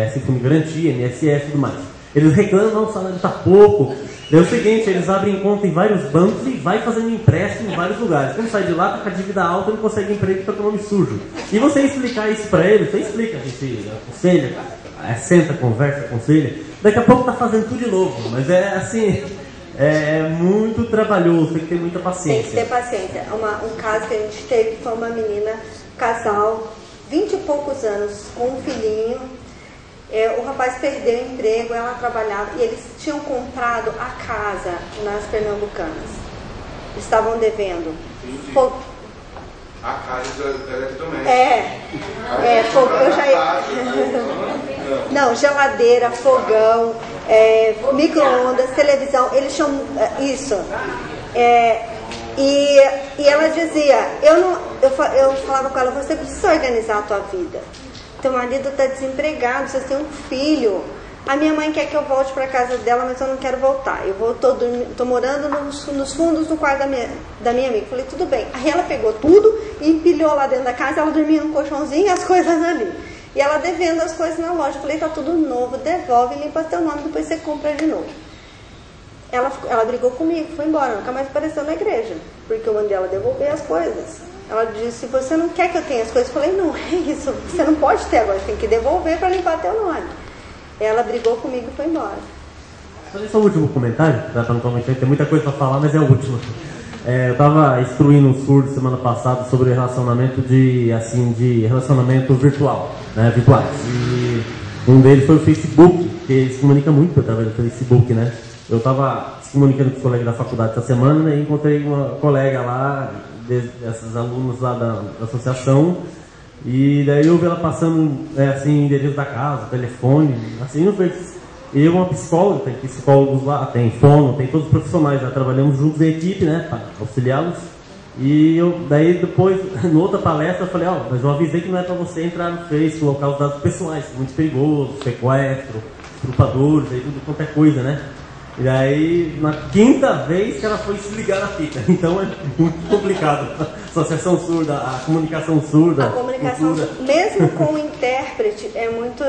assim como garantia, INSS e tudo mais. Eles reclamam, o salário está pouco. É o seguinte, eles abrem conta em vários bancos e vai fazendo empréstimo em vários lugares. Quando sai de lá, tá com a dívida alta, não consegue emprego, tá com o nome sujo. E você explicar isso para eles, você explica, a gente aconselha, senta, conversa, aconselha. Daqui a pouco tá fazendo tudo de novo, mas é assim, é muito trabalhoso, tem que ter muita paciência. Tem que ter paciência. Um caso que a gente teve foi uma menina, casal, 20 e poucos anos, com um filhinho. O rapaz perdeu o emprego, ela trabalhava e eles tinham comprado a casa nas Pernambucanas. Estavam devendo. A casa do eletrodoméstico. Eu já ia. Não, geladeira, fogão, micro-ondas, televisão, eles chamam isso. E ela dizia, eu falava com ela, você precisa organizar a tua vida. Teu marido está desempregado, você tem um filho. A minha mãe quer que eu volte para a casa dela, mas eu não quero voltar. Tô morando nos fundos do quarto da minha amiga. Falei, tudo bem. Aí ela pegou tudo e empilhou lá dentro da casa, ela dormia num colchãozinho e as coisas ali. E ela devendo as coisas na loja. Falei, tá tudo novo, devolve, limpa teu nome, depois você compra de novo. Ela brigou comigo, foi embora, nunca mais apareceu na igreja, porque eu mandei ela devolver as coisas. Ela disse, você não quer que eu tenha as coisas? Eu falei, não, é isso, você não pode ter agora, você tem que devolver para limpar teu nome. Ela brigou comigo e foi embora. Só o último comentário, para não comentar, tem muita coisa para falar, mas é o último. Eu estava instruindo um surdo semana passada sobre relacionamento de relacionamento virtual, né, virtuais. E um deles foi o Facebook, que ele se comunica muito através do Facebook, né? Eu estava se comunicando com os colegas da faculdade essa semana e encontrei uma colega lá, desses alunos lá da associação, e daí eu vi ela passando endereço da casa, telefone, assim, não foi. E eu, uma psicóloga, tem psicólogos lá, tem fono, tem todos os profissionais, já trabalhamos juntos em equipe, né, para auxiliá-los. E daí depois, em outra palestra, eu falei, mas eu avisei que não é para você entrar no Face, colocar os dados pessoais, muito perigoso, sequestro, estrupadores, aí tudo quanto é coisa, né? E aí, na quinta vez que ela foi se ligar na fita. Então é muito complicado. A associação surda, a comunicação surda. A comunicação, mesmo com o intérprete, é muito...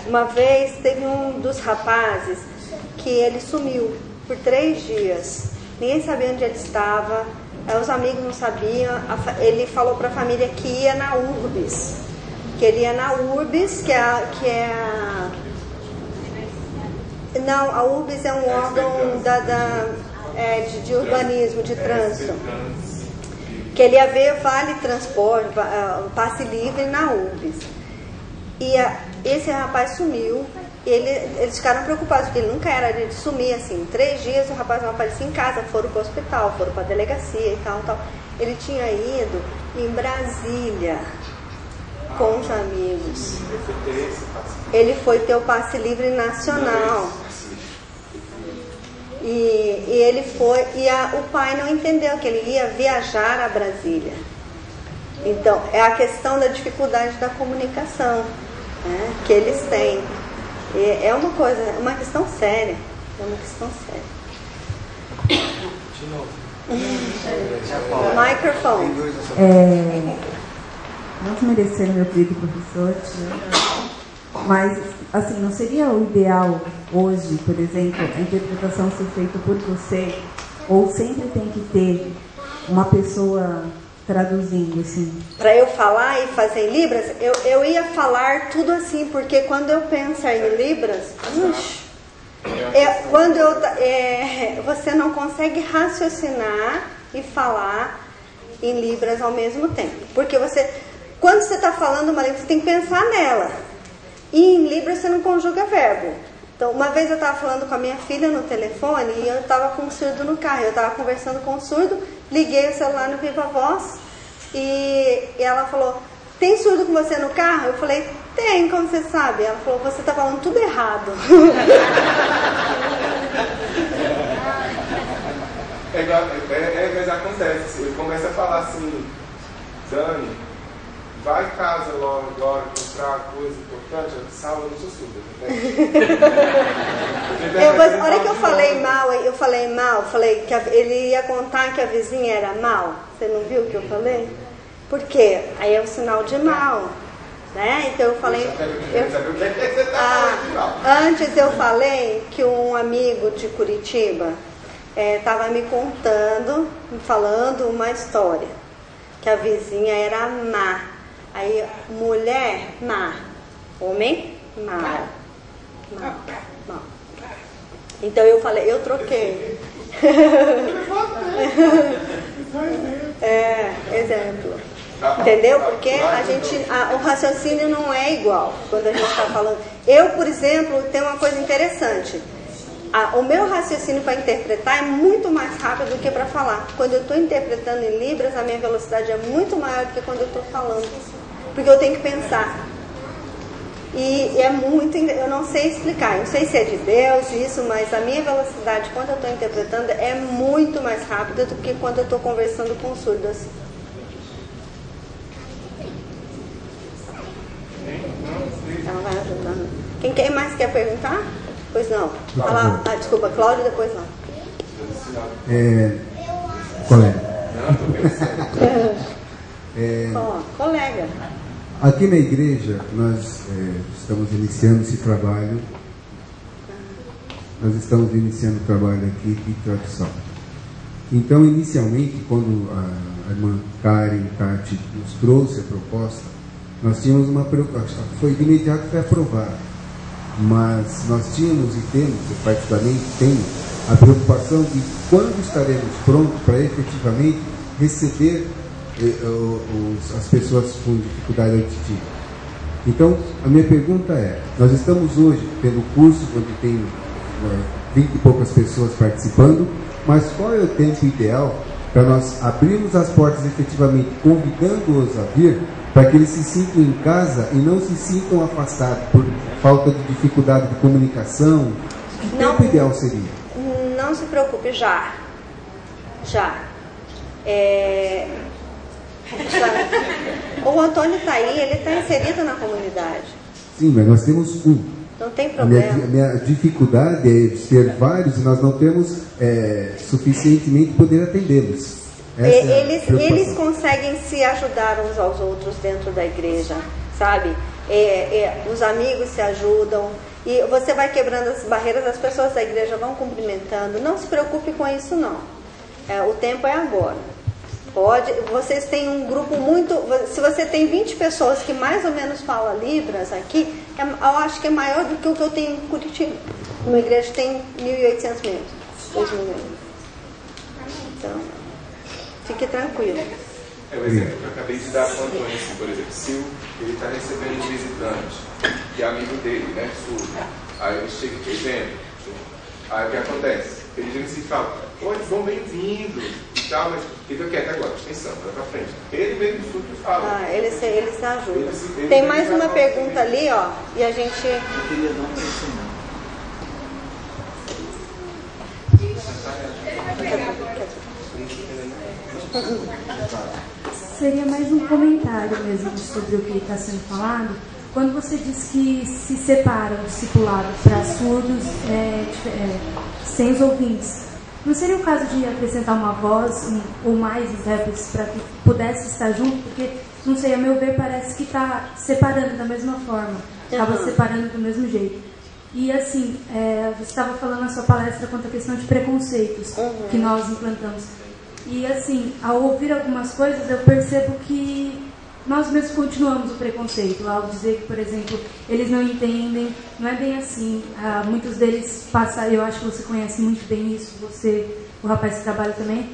uma vez teve um dos rapazes que ele sumiu por 3 dias. Ninguém sabia onde ele estava, os amigos não sabiam. Ele falou para a família que ia na URBS. Que ele ia na URBS, Não, a URBS é um órgão de urbanismo, de trânsito. Que ele ia ver vale transporte, passe livre na URBS. E esse rapaz sumiu. E eles ficaram preocupados, porque ele nunca era de sumir assim. 3 dias o rapaz não aparecia em casa, foram para o hospital, foram para a delegacia e tal. Ele tinha ido em Brasília com os amigos. Ele foi ter o passe livre nacional. E ele foi, o pai não entendeu que ele ia viajar a Brasília. Então, é a questão da dificuldade da comunicação, né, que eles têm. E é uma questão séria. É uma questão séria. De novo. Microfone. Não desmerecendo meu querido professor, mas, assim, não seria o ideal hoje, por exemplo, a interpretação ser feita por você, ou sempre tem que ter uma pessoa traduzindo, assim? Para eu falar e fazer em Libras, eu ia falar tudo assim, porque quando eu penso em Libras, você não consegue raciocinar e falar em Libras ao mesmo tempo. Porque quando você está falando uma língua, você tem que pensar nela. E em Libras você não conjuga verbo. Então, uma vez eu estava falando com a minha filha no telefone e eu estava com um surdo no carro. Eu estava conversando com o surdo, liguei o celular no Viva Voz e ela falou, tem surdo com você no carro? Eu falei, tem, como você sabe? Ela falou, você está falando tudo errado. Mas acontece, ele começa a falar assim, Dani, vai em casa logo agora comprar coisa importante, salva, eu não sou surda. A hora que eu falei mal, falei que ele ia contar que a vizinha era mal. Você não viu o que eu falei? Por quê? Aí é um sinal de mal, né? Então eu falei... Antes eu falei que um amigo de Curitiba estava me falando uma história, que a vizinha era má. Aí, mulher, má. Homem, mal. Então eu falei, eu troquei. Exemplo. Entendeu? Porque o raciocínio não é igual quando a gente está falando. Eu, por exemplo, tenho uma coisa interessante. O meu raciocínio para interpretar é muito mais rápido do que para falar. Quando eu estou interpretando em Libras, a minha velocidade é muito maior do que quando eu estou falando. Porque eu tenho que pensar. E é muito, eu não sei explicar, eu não sei se é de Deus isso, mas a minha velocidade quando eu estou interpretando é muito mais rápida do que quando eu estou conversando com surdos. Ela vai ajudando. Quem mais quer perguntar? Pois não. Fala, desculpa, Cláudio, depois não. Colega. Colega. Aqui na igreja, nós estamos iniciando esse trabalho. Nós estamos iniciando o trabalho aqui de tradução. Então, inicialmente, quando a irmã Karen Tati nos trouxe a proposta, nós tínhamos uma preocupação. Foi de imediato, foi aprovado. Mas nós tínhamos e temos, eu particularmente tenho, a preocupação de quando estaremos prontos para efetivamente receber as pessoas com dificuldade auditiva. Então, a minha pergunta é, nós estamos hoje pelo curso onde tem 20 e poucas pessoas participando, mas qual é o tempo ideal para nós abrirmos as portas efetivamente, convidando-os a vir, para que eles se sintam em casa e não se sintam afastados por falta de dificuldade de comunicação? Que tempo ideal seria? Não se preocupe, já. O Antônio está aí, ele está inserido na comunidade. Sim, mas nós temos um. Não tem problema. A minha dificuldade é de ser vários e nós não temos suficientemente poder atendê-los. Eles conseguem se ajudar uns aos outros dentro da igreja, sabe? Os amigos se ajudam e você vai quebrando as barreiras, as pessoas da igreja vão cumprimentando. Não se preocupe com isso, não. O tempo é agora. Vocês têm um grupo muito... Se você tem 20 pessoas que mais ou menos falam Libras aqui, eu acho que é maior do que o que eu tenho em Curitiba. Uma igreja tem 1.800 membros, 2.000 membros. Então, fique tranquilo. O exemplo que eu acabei de dar para o Antônio, assim, por exemplo, se ele está recebendo um visitante, que é amigo dele, né, surdo, aí ele chega dizendo, aí o que acontece? Ele chega assim e fala, oi, bom, bem-vindo, e tal, mas fica quieto agora, atenção, vai pra frente. Ele mesmo surdo fala. Eles se ajudam. Tem mais uma pergunta ali, ó, e a gente... Eu queria dar um testemunho. Seria mais um comentário mesmo sobre o que está sendo falado. Quando você diz que se separa o discipulado para surdos sem os ouvintes, não seria o caso de acrescentar uma voz ou mais intérpretes para que pudesse estar junto? Porque, não sei, a meu ver, parece que está separando da mesma forma, estava separando do mesmo jeito. E assim, você estava falando na sua palestra quanto à questão de preconceitos que nós implantamos. E assim, ao ouvir algumas coisas, eu percebo que nós mesmos continuamos o preconceito. Ao dizer que, por exemplo, eles não entendem, não é bem assim. Muitos deles passaram, eu acho que você conhece muito bem isso, você, o rapaz que trabalha também,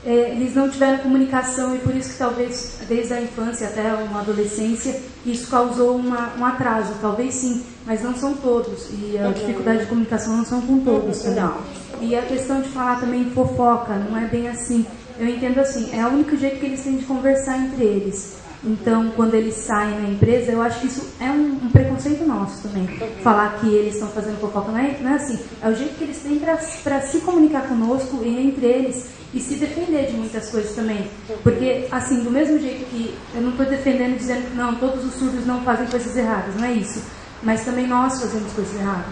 eles não tiveram comunicação e por isso que talvez desde a infância até uma adolescência isso causou um atraso, talvez sim, mas não são todos e a dificuldade de comunicação não são com todos também. E a questão de falar também fofoca, não é bem assim. Eu entendo assim, é o único jeito que eles têm de conversar entre eles. Então, quando eles saem na empresa, eu acho que isso é um preconceito nosso também. Falar que eles estão fazendo fofoca não é assim. É o jeito que eles têm para se comunicar conosco e entre eles e se defender de muitas coisas também. Porque, assim, do mesmo jeito que eu não estou defendendo dizendo que não, todos os surdos não fazem coisas erradas, não é isso. Mas também nós fazemos coisas erradas.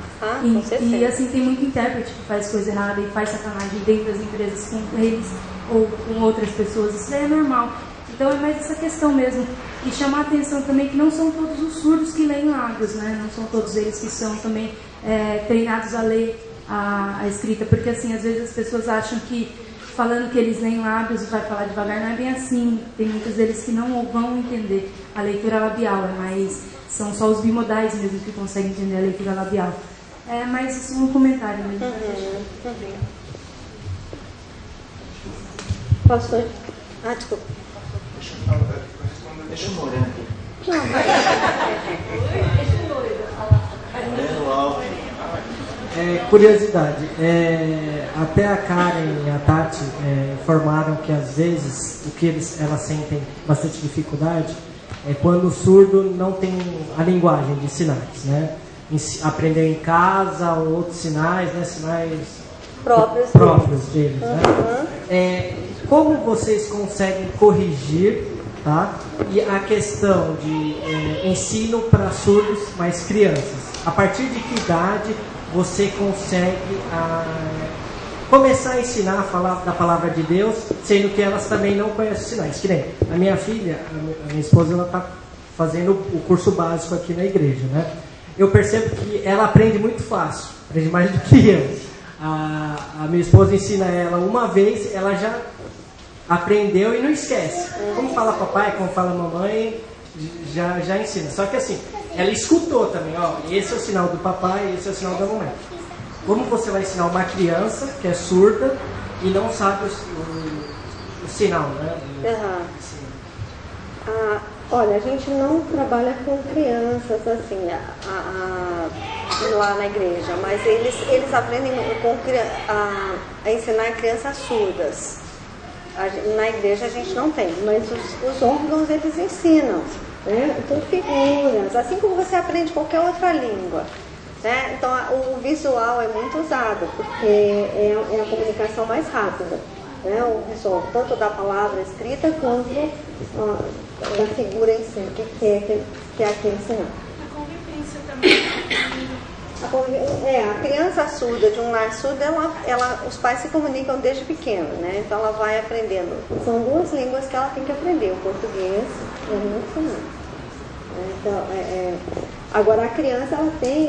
E assim, tem muito intérprete que faz coisa errada e faz sacanagem dentro das empresas com eles ou com outras pessoas. Isso daí é normal. Então é mais essa questão mesmo. E chamar a atenção também que não são todos os surdos que leem lábios, né? Não são todos eles que são também treinados a ler a escrita. Porque assim, às vezes as pessoas acham que falando que eles leem lábios e vai falar devagar, não é bem assim. Tem muitos deles que não vão entender a leitura labial, mas são só os bimodais mesmo que conseguem entender a leitura labial. Mas isso é um comentário mesmo. Pastor? Desculpa. Deixa eu morar. Curiosidade, até a Karen e a Tati informaram que às vezes o que elas sentem bastante dificuldade é quando o surdo não tem a linguagem de sinais, né? Aprender em casa, ou outros sinais, né? Sinais próprios deles, né? Como vocês conseguem corrigir, tá? E a questão de ensino para surdos, mas crianças? A partir de que idade você consegue começar a ensinar a falar da palavra de Deus, sendo que elas também não conhecem os sinais? Que nem a minha filha, a minha esposa, ela está fazendo o curso básico aqui na igreja, né? Eu percebo que ela aprende muito fácil, aprende mais do que eu. A minha esposa ensina ela uma vez, ela já aprendeu e não esquece. Como fala papai, como fala mamãe, já ensina. Só que assim, ela escutou também, ó, esse é o sinal do papai, esse é o sinal da mamãe. Como você vai ensinar uma criança que é surda e não sabe o sinal, né? Olha, a gente não trabalha com crianças assim, lá na igreja, mas eles aprendem a ensinar crianças surdas. Na igreja a gente não tem, mas os órgãos eles ensinam, né? Então figuras, assim como você aprende qualquer outra língua, né? Então o visual é muito usado, porque é a comunicação mais rápida, né? O visual, tanto da palavra escrita quanto da figura em si, que é aqui ensinar. A convivência também. A criança surda de um lar surdo, os pais se comunicam desde pequeno, né? Então ela vai aprendendo. São duas línguas que ela tem que aprender, o português e o ensinar. Então, agora a criança ela tem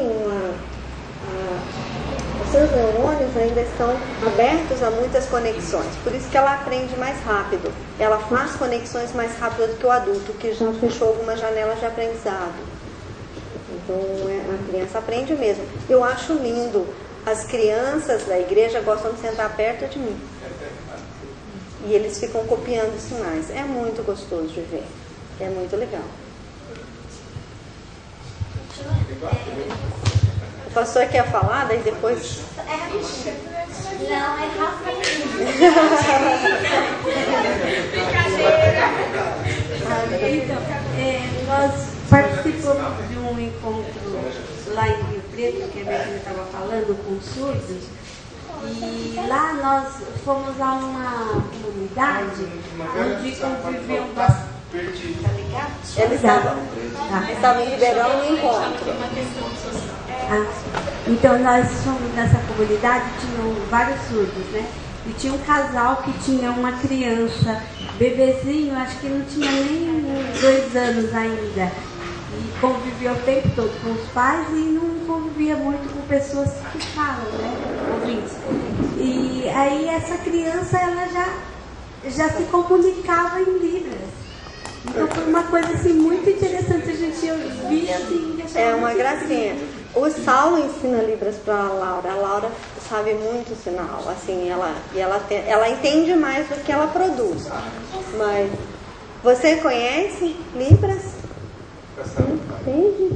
os seus neurônios ainda estão abertos a muitas conexões, por isso que ela aprende mais rápido. Ela faz conexões mais rápido do que o adulto, que já fechou algumas janelas de aprendizado. Então a criança aprende mesmo. Eu acho lindo. As crianças da igreja gostam de sentar perto de mim. E eles ficam copiando os sinais. É muito gostoso de ver. É muito legal. O pastor quer falar, daí depois... Não, é rapidinho. Nós participamos de um encontro lá em Rio Preto, que a Betina estava falando, com surdos. E lá nós fomos a uma comunidade onde conviviam bastante. Tá ligado? Eles estavam liberando um encontro. Então nós fomos nessa comunidade, tinham vários surdos, né? E tinha um casal que tinha uma criança, bebezinho, acho que não tinha nem 2 anos ainda. E convivia o tempo todo com os pais e não convivia muito com pessoas que falam, né? Ouvintes. E aí essa criança, ela já se comunicava em Libras. Então foi uma coisa assim muito interessante, a gente via assim. É uma gracinha. O Saulo ensina Libras para a Laura. A Laura sabe muito sinal, assim, ela entende mais do que ela produz. Mas você conhece Libras? Entende?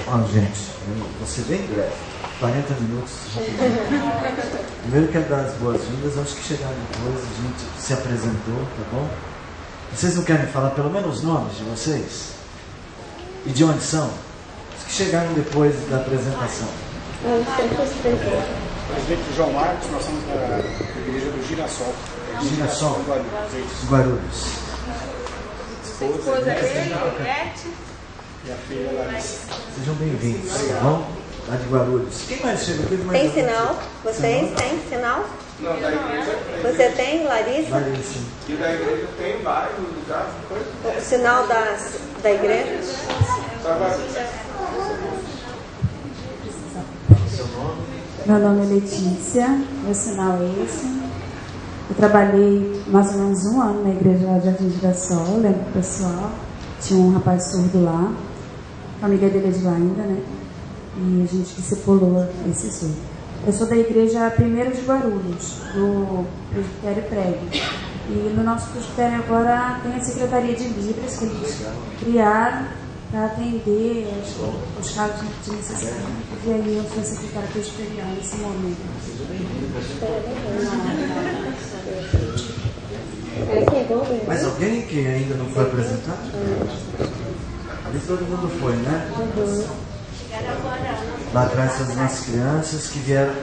Ó, gente, vou ser bem breve. 40 minutos. Primeiro quero dar as boas-vindas aos que chegaram depois, a gente se apresentou, tá bom? Vocês não querem falar pelo menos os nomes de vocês? E de onde são? Os que chegaram depois da apresentação. Presidente João Marcos, nós somos da igreja do Girassol. Girassol, Guarulhos. Esposa é e a filha Larissa. Sejam bem-vindos, tá bom? Lá de Guarulhos. Quem mais chega aqui? Tem sinal? Vocês têm sinal? Não, da igreja. Você tem, Larissa? Larissa. E da igreja tem vários lugares. O sinal da igreja? Seu nome? Meu nome é Letícia, meu sinal é esse. Eu trabalhei mais ou menos 1 ano na igreja lá de Jardim Girassol, lembro do pessoal. Tinha um rapaz surdo lá, a família dele é de lá ainda, né? E a gente discipulou esse surdo. Eu sou da igreja 1º de Guarulhos, do Presbitério Prédio. E no nosso presbitério agora tem a Secretaria de Libras, que eles criaram, para atender os casos de necessidade. E aí eu sou secretária presbiteriana nesse momento. Mas alguém que ainda não foi apresentado? Ali todo mundo foi, né? Lá atrás são as nossas crianças que vieram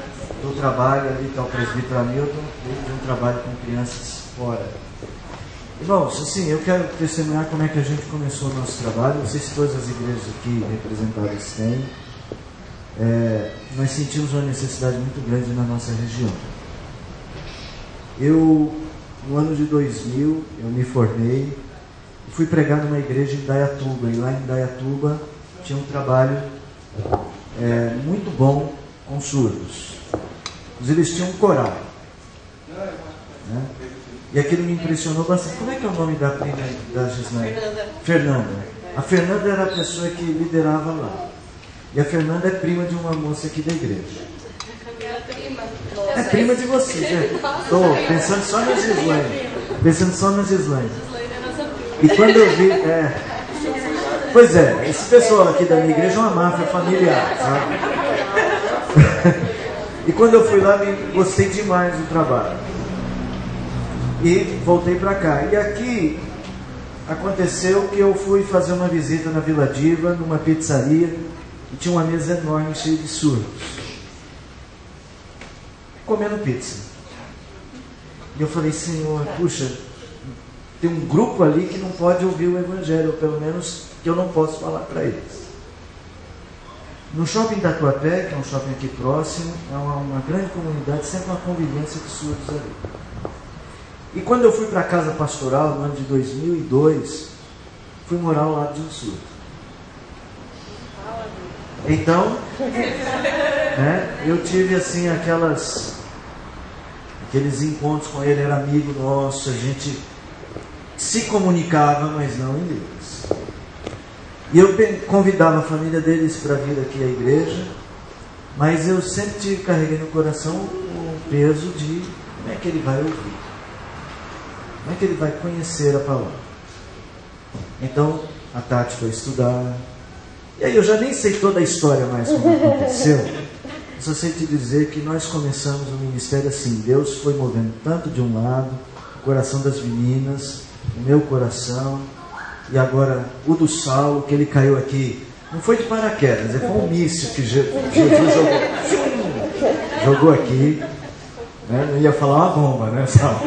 do trabalho ali, está o presbítero Hamilton, de um trabalho com crianças fora. Irmãos, assim, eu quero testemunhar como é que a gente começou o nosso trabalho. Não sei se todas as igrejas aqui representadas têm. Nós sentimos uma necessidade muito grande na nossa região. No ano de 2000, eu me formei e fui pregar numa igreja em Indaiatuba. E lá em Indaiatuba tinha um trabalho muito bom com surdos. Inclusive, eles tinham um coral. Né? E aquilo me impressionou bastante. Como é que é o nome da prima da Gislaine? Fernanda. A Fernanda era a pessoa que liderava lá. E a Fernanda é prima de uma moça aqui da igreja. É prima de vocês, né? Estou pensando só na Gislaine. E quando eu vi... Pois é, esse pessoal aqui da minha igreja é uma máfia familiar, sabe? E quando eu fui lá, gostei demais do trabalho. E voltei para cá. E aqui aconteceu que eu fui fazer uma visita na Vila Diva, numa pizzaria, e tinha uma mesa enorme cheia de surdos, comendo pizza. E eu falei, Senhor, puxa, tem um grupo ali que não pode ouvir o Evangelho, ou pelo menos que eu não posso falar para eles. No shopping Tatuapé, que é um shopping aqui próximo, é uma grande comunidade, sempre uma convivência de surdos ali. E quando eu fui para a casa pastoral, no ano de 2002, fui morar ao lado de um surdo. Então, eu tive assim aqueles encontros com ele, era amigo nosso, a gente se comunicava, mas não em Deus. E eu convidava a família deles para vir aqui à igreja, mas eu sempre carreguei no coração o peso de como é que ele vai ouvir. Como é que ele vai conhecer a palavra? Então, a Tati foi estudar. E aí eu já nem sei toda a história mais como aconteceu. Só sei te dizer que nós começamos o ministério assim. Deus foi movendo tanto de um lado, o coração das meninas, o meu coração, e agora o do Saulo, que ele caiu aqui. Não foi de paraquedas, foi um míssil que Jesus jogou aqui. Né? Não ia falar uma bomba, né, Saulo?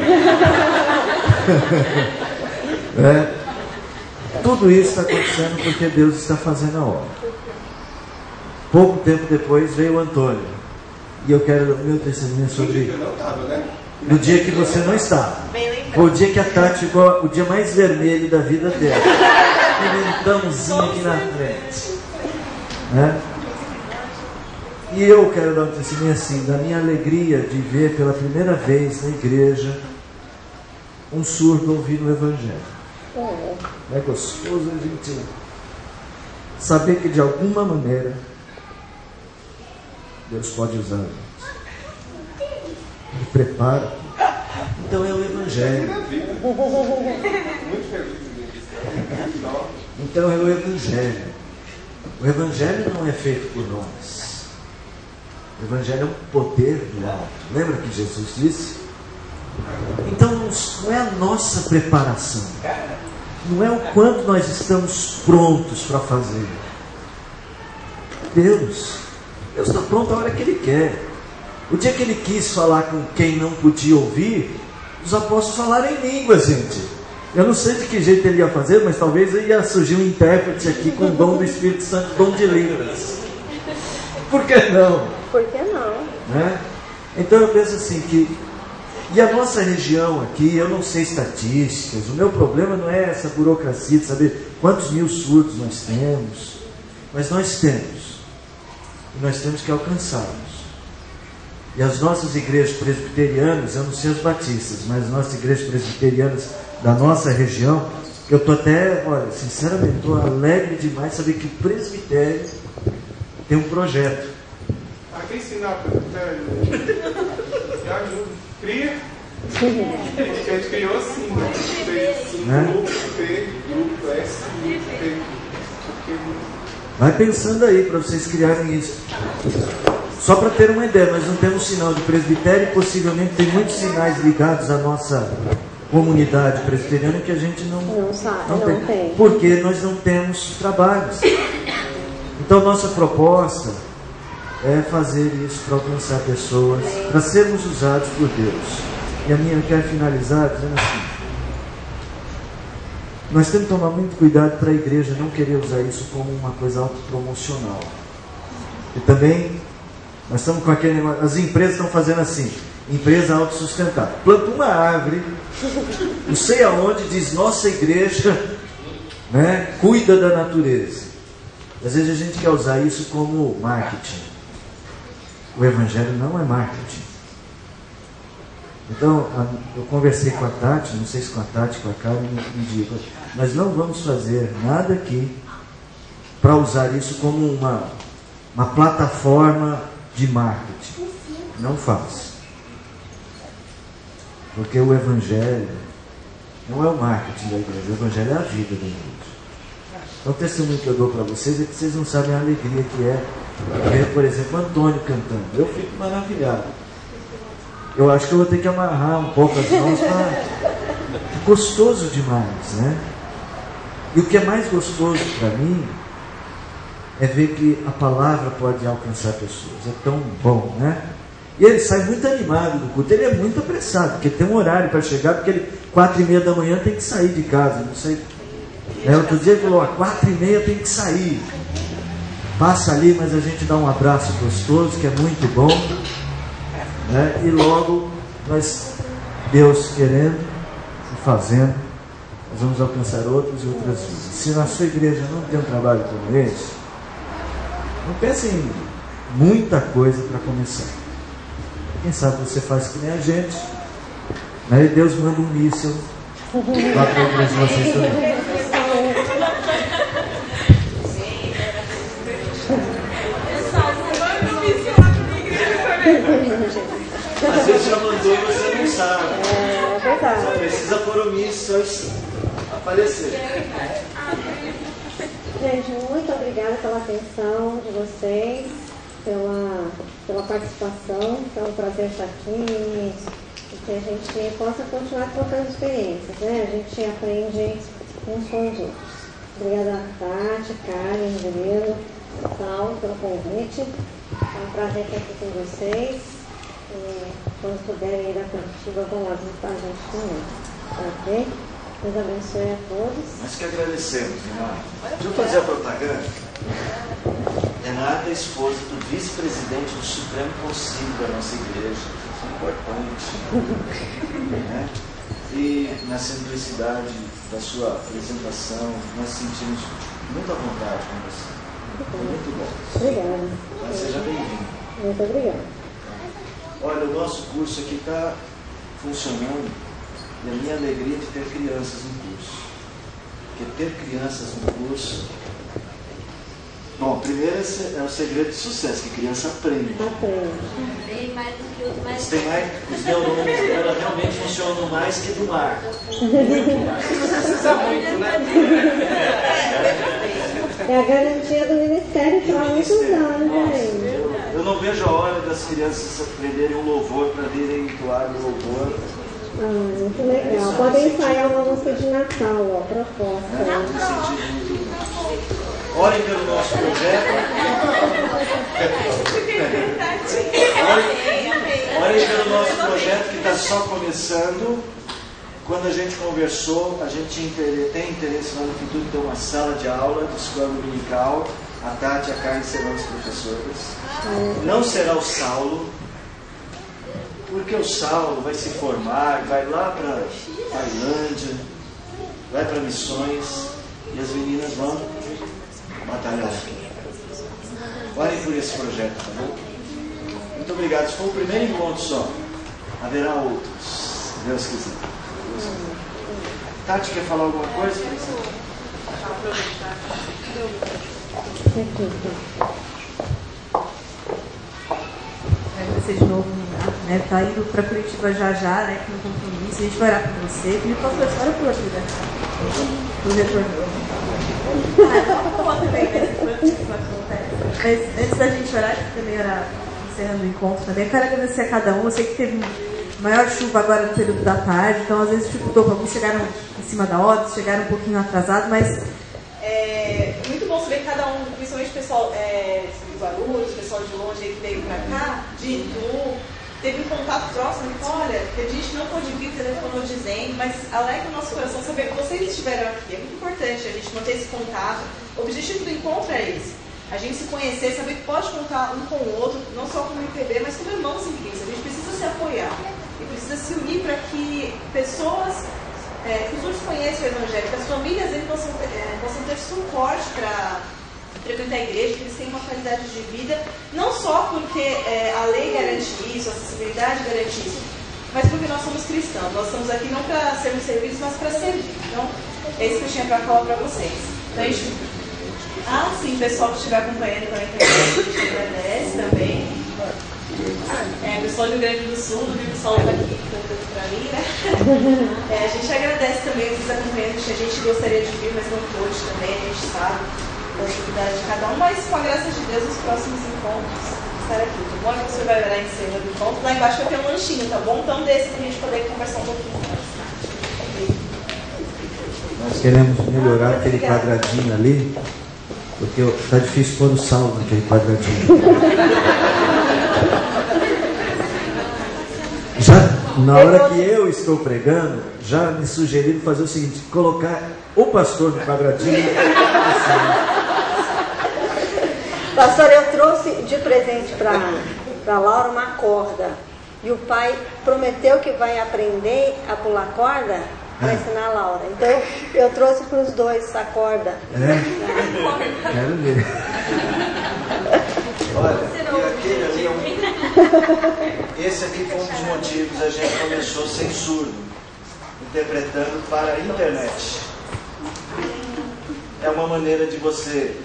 Tudo isso está acontecendo porque Deus está fazendo a obra. Pouco tempo depois veio o Antônio. E eu quero o meu testemunho sobre no dia que você não estava. Foi o dia que a Tati ficou o dia mais vermelho da vida dela. Um ventãozinho aqui na frente. E eu quero dar um testemunho assim, da minha alegria de ver pela primeira vez na igreja um surdo ouvir o Evangelho. É gostoso a gente saber que de alguma maneira Deus pode usar a gente. Me prepara. Então é o Evangelho. Então é o Evangelho. O Evangelho não é feito por nós. O Evangelho é um poder do alto. Lembra que Jesus disse? Então não é a nossa preparação, não é o quanto nós estamos prontos para fazer. Deus está pronto a hora que Ele quer. O dia que Ele quis falar com quem não podia ouvir, os apóstolos falaram em línguas, gente. Eu não sei de que jeito Ele ia fazer, mas talvez ia surgir um intérprete aqui com o dom do Espírito Santo, dom de línguas. Por que não? Por que não? Então eu penso assim que... E a nossa região aqui, eu não sei estatísticas, o meu problema não é essa burocracia de saber quantos mil surdos nós temos, mas nós temos, e nós temos que alcançá-los. E as nossas igrejas presbiterianas, eu não sei os batistas, mas as nossas igrejas presbiterianas da nossa região, que eu estou até, olha, sinceramente, estou alegre demais de saber que o presbitério tem um projeto. Aqui ensinar presbitério, me ajuda. Cria. A gente criou assim, né? Grupo P, grupo S, grupo P. Vai pensando aí para vocês criarem isso. Só para ter uma ideia, nós não temos sinal de presbitério e possivelmente tem muitos sinais ligados à nossa comunidade presbiteriana que a gente não tem. Porque nós não temos trabalhos. Então nossa proposta é fazer isso para alcançar pessoas, para sermos usados por Deus. E a minha, eu quero finalizar dizendo assim: nós temos que tomar muito cuidado para a igreja não querer usar isso como uma coisa autopromocional. E também, nós estamos com aquele negócio, as empresas estão fazendo assim, empresa autossustentável. Planta uma árvore, não sei aonde, diz nossa igreja, né, cuida da natureza. Às vezes a gente quer usar isso como marketing. O evangelho não é marketing. Então, eu conversei com a Tati, não sei se com a Tati, com a Karen, me digo, nós não vamos fazer nada aqui para usar isso como uma plataforma de marketing. Não faz. Porque o evangelho não é o marketing da igreja, o evangelho é a vida da igreja. Então, o testemunho que eu dou para vocês é que vocês não sabem a alegria que é ver, por exemplo, Antônio cantando. Eu fico maravilhado. Eu acho que eu vou ter que amarrar um pouco as mãos para... Gostoso demais, né? E o que é mais gostoso para mim é ver que a palavra pode alcançar pessoas. É tão bom, né? E ele sai muito animado do culto. Ele é muito apressado, porque tem um horário para chegar, porque ele 4h30 da manhã tem que sair de casa. Não sei. Outro dia ele falou, 4h30 tem que sair. Passa ali, mas a gente dá um abraço gostoso, que é muito bom. Né? E logo, Deus querendo e fazendo, nós vamos alcançar outros e outras vidas. Se na sua igreja não tem um trabalho como esse, não pense em muita coisa para começar. Quem sabe você faz que nem a gente, né? E Deus manda um míssil lá para a igreja de vocês também. Às vezes já mandou e você não sabe. É verdade. Só precisa pôr o míssil aparecer. Gente, muito obrigada pela atenção de vocês, pela participação. É um prazer estar aqui e que a gente possa continuar trocando experiências, né? A gente aprende uns com os outros. Obrigada a Tati, Karen, Danilo, Paulo, pelo convite. É um prazer estar aqui com vocês. E quando puderem ir a Curitiba, vão lá visitar a gente também. Ok? Deus abençoe a todos. Nós que agradecemos, irmã. Deixa eu fazer a propaganda. Renata é esposa do vice-presidente do Supremo Conselho da nossa igreja. Isso é importante. Né? E na simplicidade da sua apresentação, nós sentimos muita vontade com você. Foi muito bom. Obrigada. Mas seja bem-vindo. Muito obrigada. Olha, o nosso curso aqui está funcionando e a minha alegria é de ter crianças no curso. Porque ter crianças no curso... Bom, primeiro é o segredo de sucesso, que criança aprende. Tem mais do que os mais... Tem mais, os neurônios dela realmente funcionam mais que do mar. Muito mais. Precisa muito, né? É a garantia do ministério para muitos anos, né? Eu não vejo a hora das crianças aprenderem um louvor para virem entoar o louvor. Muito legal. Podem ensaiar uma música de Natal, ó, proposta. Orem pelo nosso projeto. Orem pelo nosso projeto que está só começando. Quando a gente conversou, a gente tem interesse lá no futuro de ter uma sala de aula de escola dominical. A Tati e a Karen serão as professoras. Não será o Saulo, porque o Saulo vai se formar, vai lá para Tailândia, vai para missões, e as meninas vão batalhar. Orem por esse projeto, tá bom? Muito obrigado. Esse foi o primeiro encontro só. Haverá outros, se Deus quiser. Tati, quer falar alguma coisa? Agradecer de novo, né? Tá indo para Curitiba já, né? Com compromisso. A gente vai orar por você. E o pastor, ora por você, né? Por retorno. Mas antes da gente orar, que também orar encerrando o encontro também, eu quero agradecer a cada um. Eu sei que teve maior chuva agora no período da tarde, então às vezes dificultou para alguns, chegaram em cima da hora, chegaram um pouquinho atrasados, mas é muito bom saber que cada um, principalmente o pessoal de Guarulhos, o pessoal de longe que veio para cá, de Itu, teve um contato próximo, que olha, que a gente não pôde vir, o telefonou dizendo, mas alegra o nosso coração saber que vocês estiveram aqui. É muito importante a gente manter esse contato. O objetivo do encontro é esse. A gente se conhecer, saber que pode contar um com o outro, não só como IPB, mas como irmãos em Cristo. A gente precisa se apoiar e precisa se unir para que pessoas que os outros conheçam o Evangelho, que as famílias deles possam ter suporte para frequentar a igreja, que eles tenham uma qualidade de vida, não só porque a lei garante isso, a acessibilidade garante isso, mas porque nós somos cristãos. Nós estamos aqui não para sermos servidos, mas para servir. Então, é isso que eu tinha para falar para vocês. Então, a gente... sim, o pessoal que estiver acompanhando pela internet, a gente agradece também. O pessoal do Rio Grande do Sul, do pessoal aqui cantando para mim, né? A gente agradece também os acompanhantes, a gente gostaria de vir, mas não pôde também, a gente sabe da atividade de cada um, mas com a graça de Deus, nos próximos encontros, estar aqui, tá bom? Você vai ver em cima do encontro, lá embaixo vai ter um lanchinho, tá bom? Então desse pra gente poder conversar um pouquinho mais. Nós queremos melhorar aquele quadradinho ali, porque está difícil pôr o sal naquele quadradinho. Já na hora que eu estou pregando, já me sugeriram fazer o seguinte: colocar o pastor no quadradinho. Pastor, eu trouxe de presente para Laura uma corda. E o pai prometeu que vai aprender a pular corda para ensinar a Laura. Então eu trouxe para os dois essa corda. Quero ver. Olha, e aquele ali é um... Esse aqui foi um dos motivos a gente começou sem surdo, interpretando para a internet. É uma maneira de você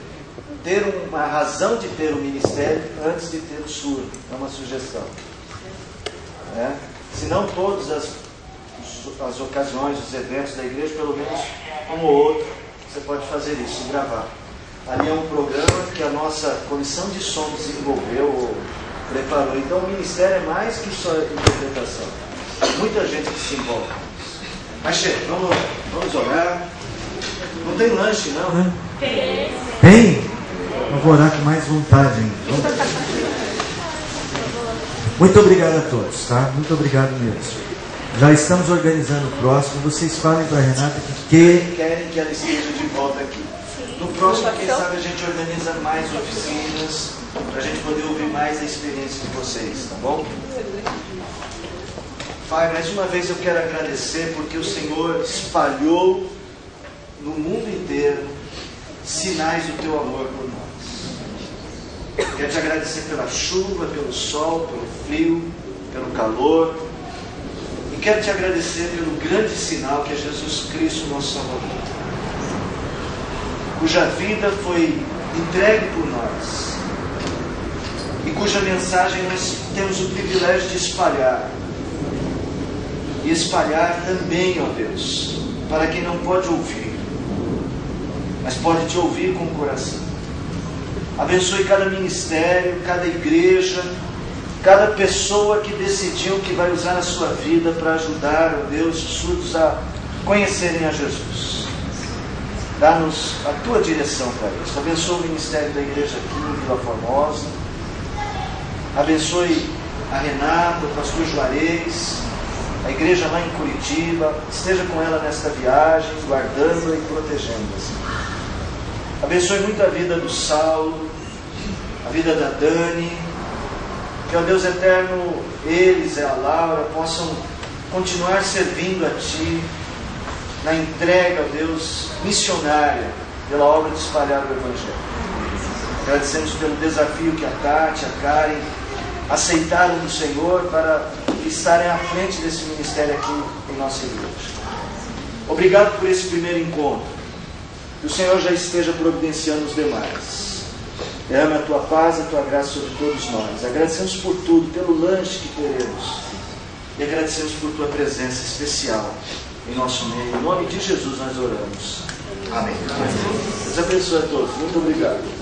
ter uma razão de ter o ministério antes de ter o surdo. É uma sugestão. Se não todas as ocasiões, os eventos da igreja, pelo menos um ou outro, você pode fazer isso, gravar. Ali é um programa que a nossa comissão de som desenvolveu ou preparou. Então o ministério é mais que só interpretação. Muita gente que se envolve com isso. Mas chega, vamos orar. Não tem lanche não, né? Tem? Eu vou orar com mais vontade, hein? Muito obrigado a todos, tá? Muito obrigado mesmo. Já estamos organizando o próximo. Vocês falem para a Renata que querem que ela esteja de volta aqui. No próximo, quem sabe, a gente organiza mais oficinas para a gente poder ouvir mais a experiência de vocês, tá bom? Pai, mais uma vez eu quero agradecer porque o Senhor espalhou no mundo inteiro sinais do teu amor por nós. Quero te agradecer pela chuva, pelo sol, pelo frio, pelo calor. E quero te agradecer pelo grande sinal que é Jesus Cristo, nosso Salvador, cuja vida foi entregue por nós e cuja mensagem nós temos o privilégio de espalhar. E espalhar também, ó Deus, para quem não pode ouvir, mas pode te ouvir com o coração. Abençoe cada ministério, cada igreja, cada pessoa que decidiu que vai usar a sua vida para ajudar, ó Deus, os surdos a conhecerem a Jesus. Dá-nos a tua direção para isso. Abençoe o ministério da igreja aqui em Vila Formosa. Abençoe a Renata, o pastor Juarez, a igreja lá em Curitiba. Esteja com ela nesta viagem, guardando-a e protegendo-a. Abençoe muito a vida do Saulo, a vida da Dani. Que, ó Deus eterno, eles e a Laura possam continuar servindo a Ti na entrega, ó Deus, missionária pela obra de espalhar o Evangelho. Agradecemos pelo desafio que a Tati, a Karen aceitaram do Senhor para estarem à frente desse ministério aqui em nossa igreja. Obrigado por esse primeiro encontro. Que o Senhor já esteja providenciando os demais. Derrame a Tua paz, a Tua graça sobre todos nós. Agradecemos por tudo, pelo lanche que teremos. E agradecemos por Tua presença especial em nosso meio. Em nome de Jesus nós oramos. Amém. Deus abençoe a todos. Muito obrigado.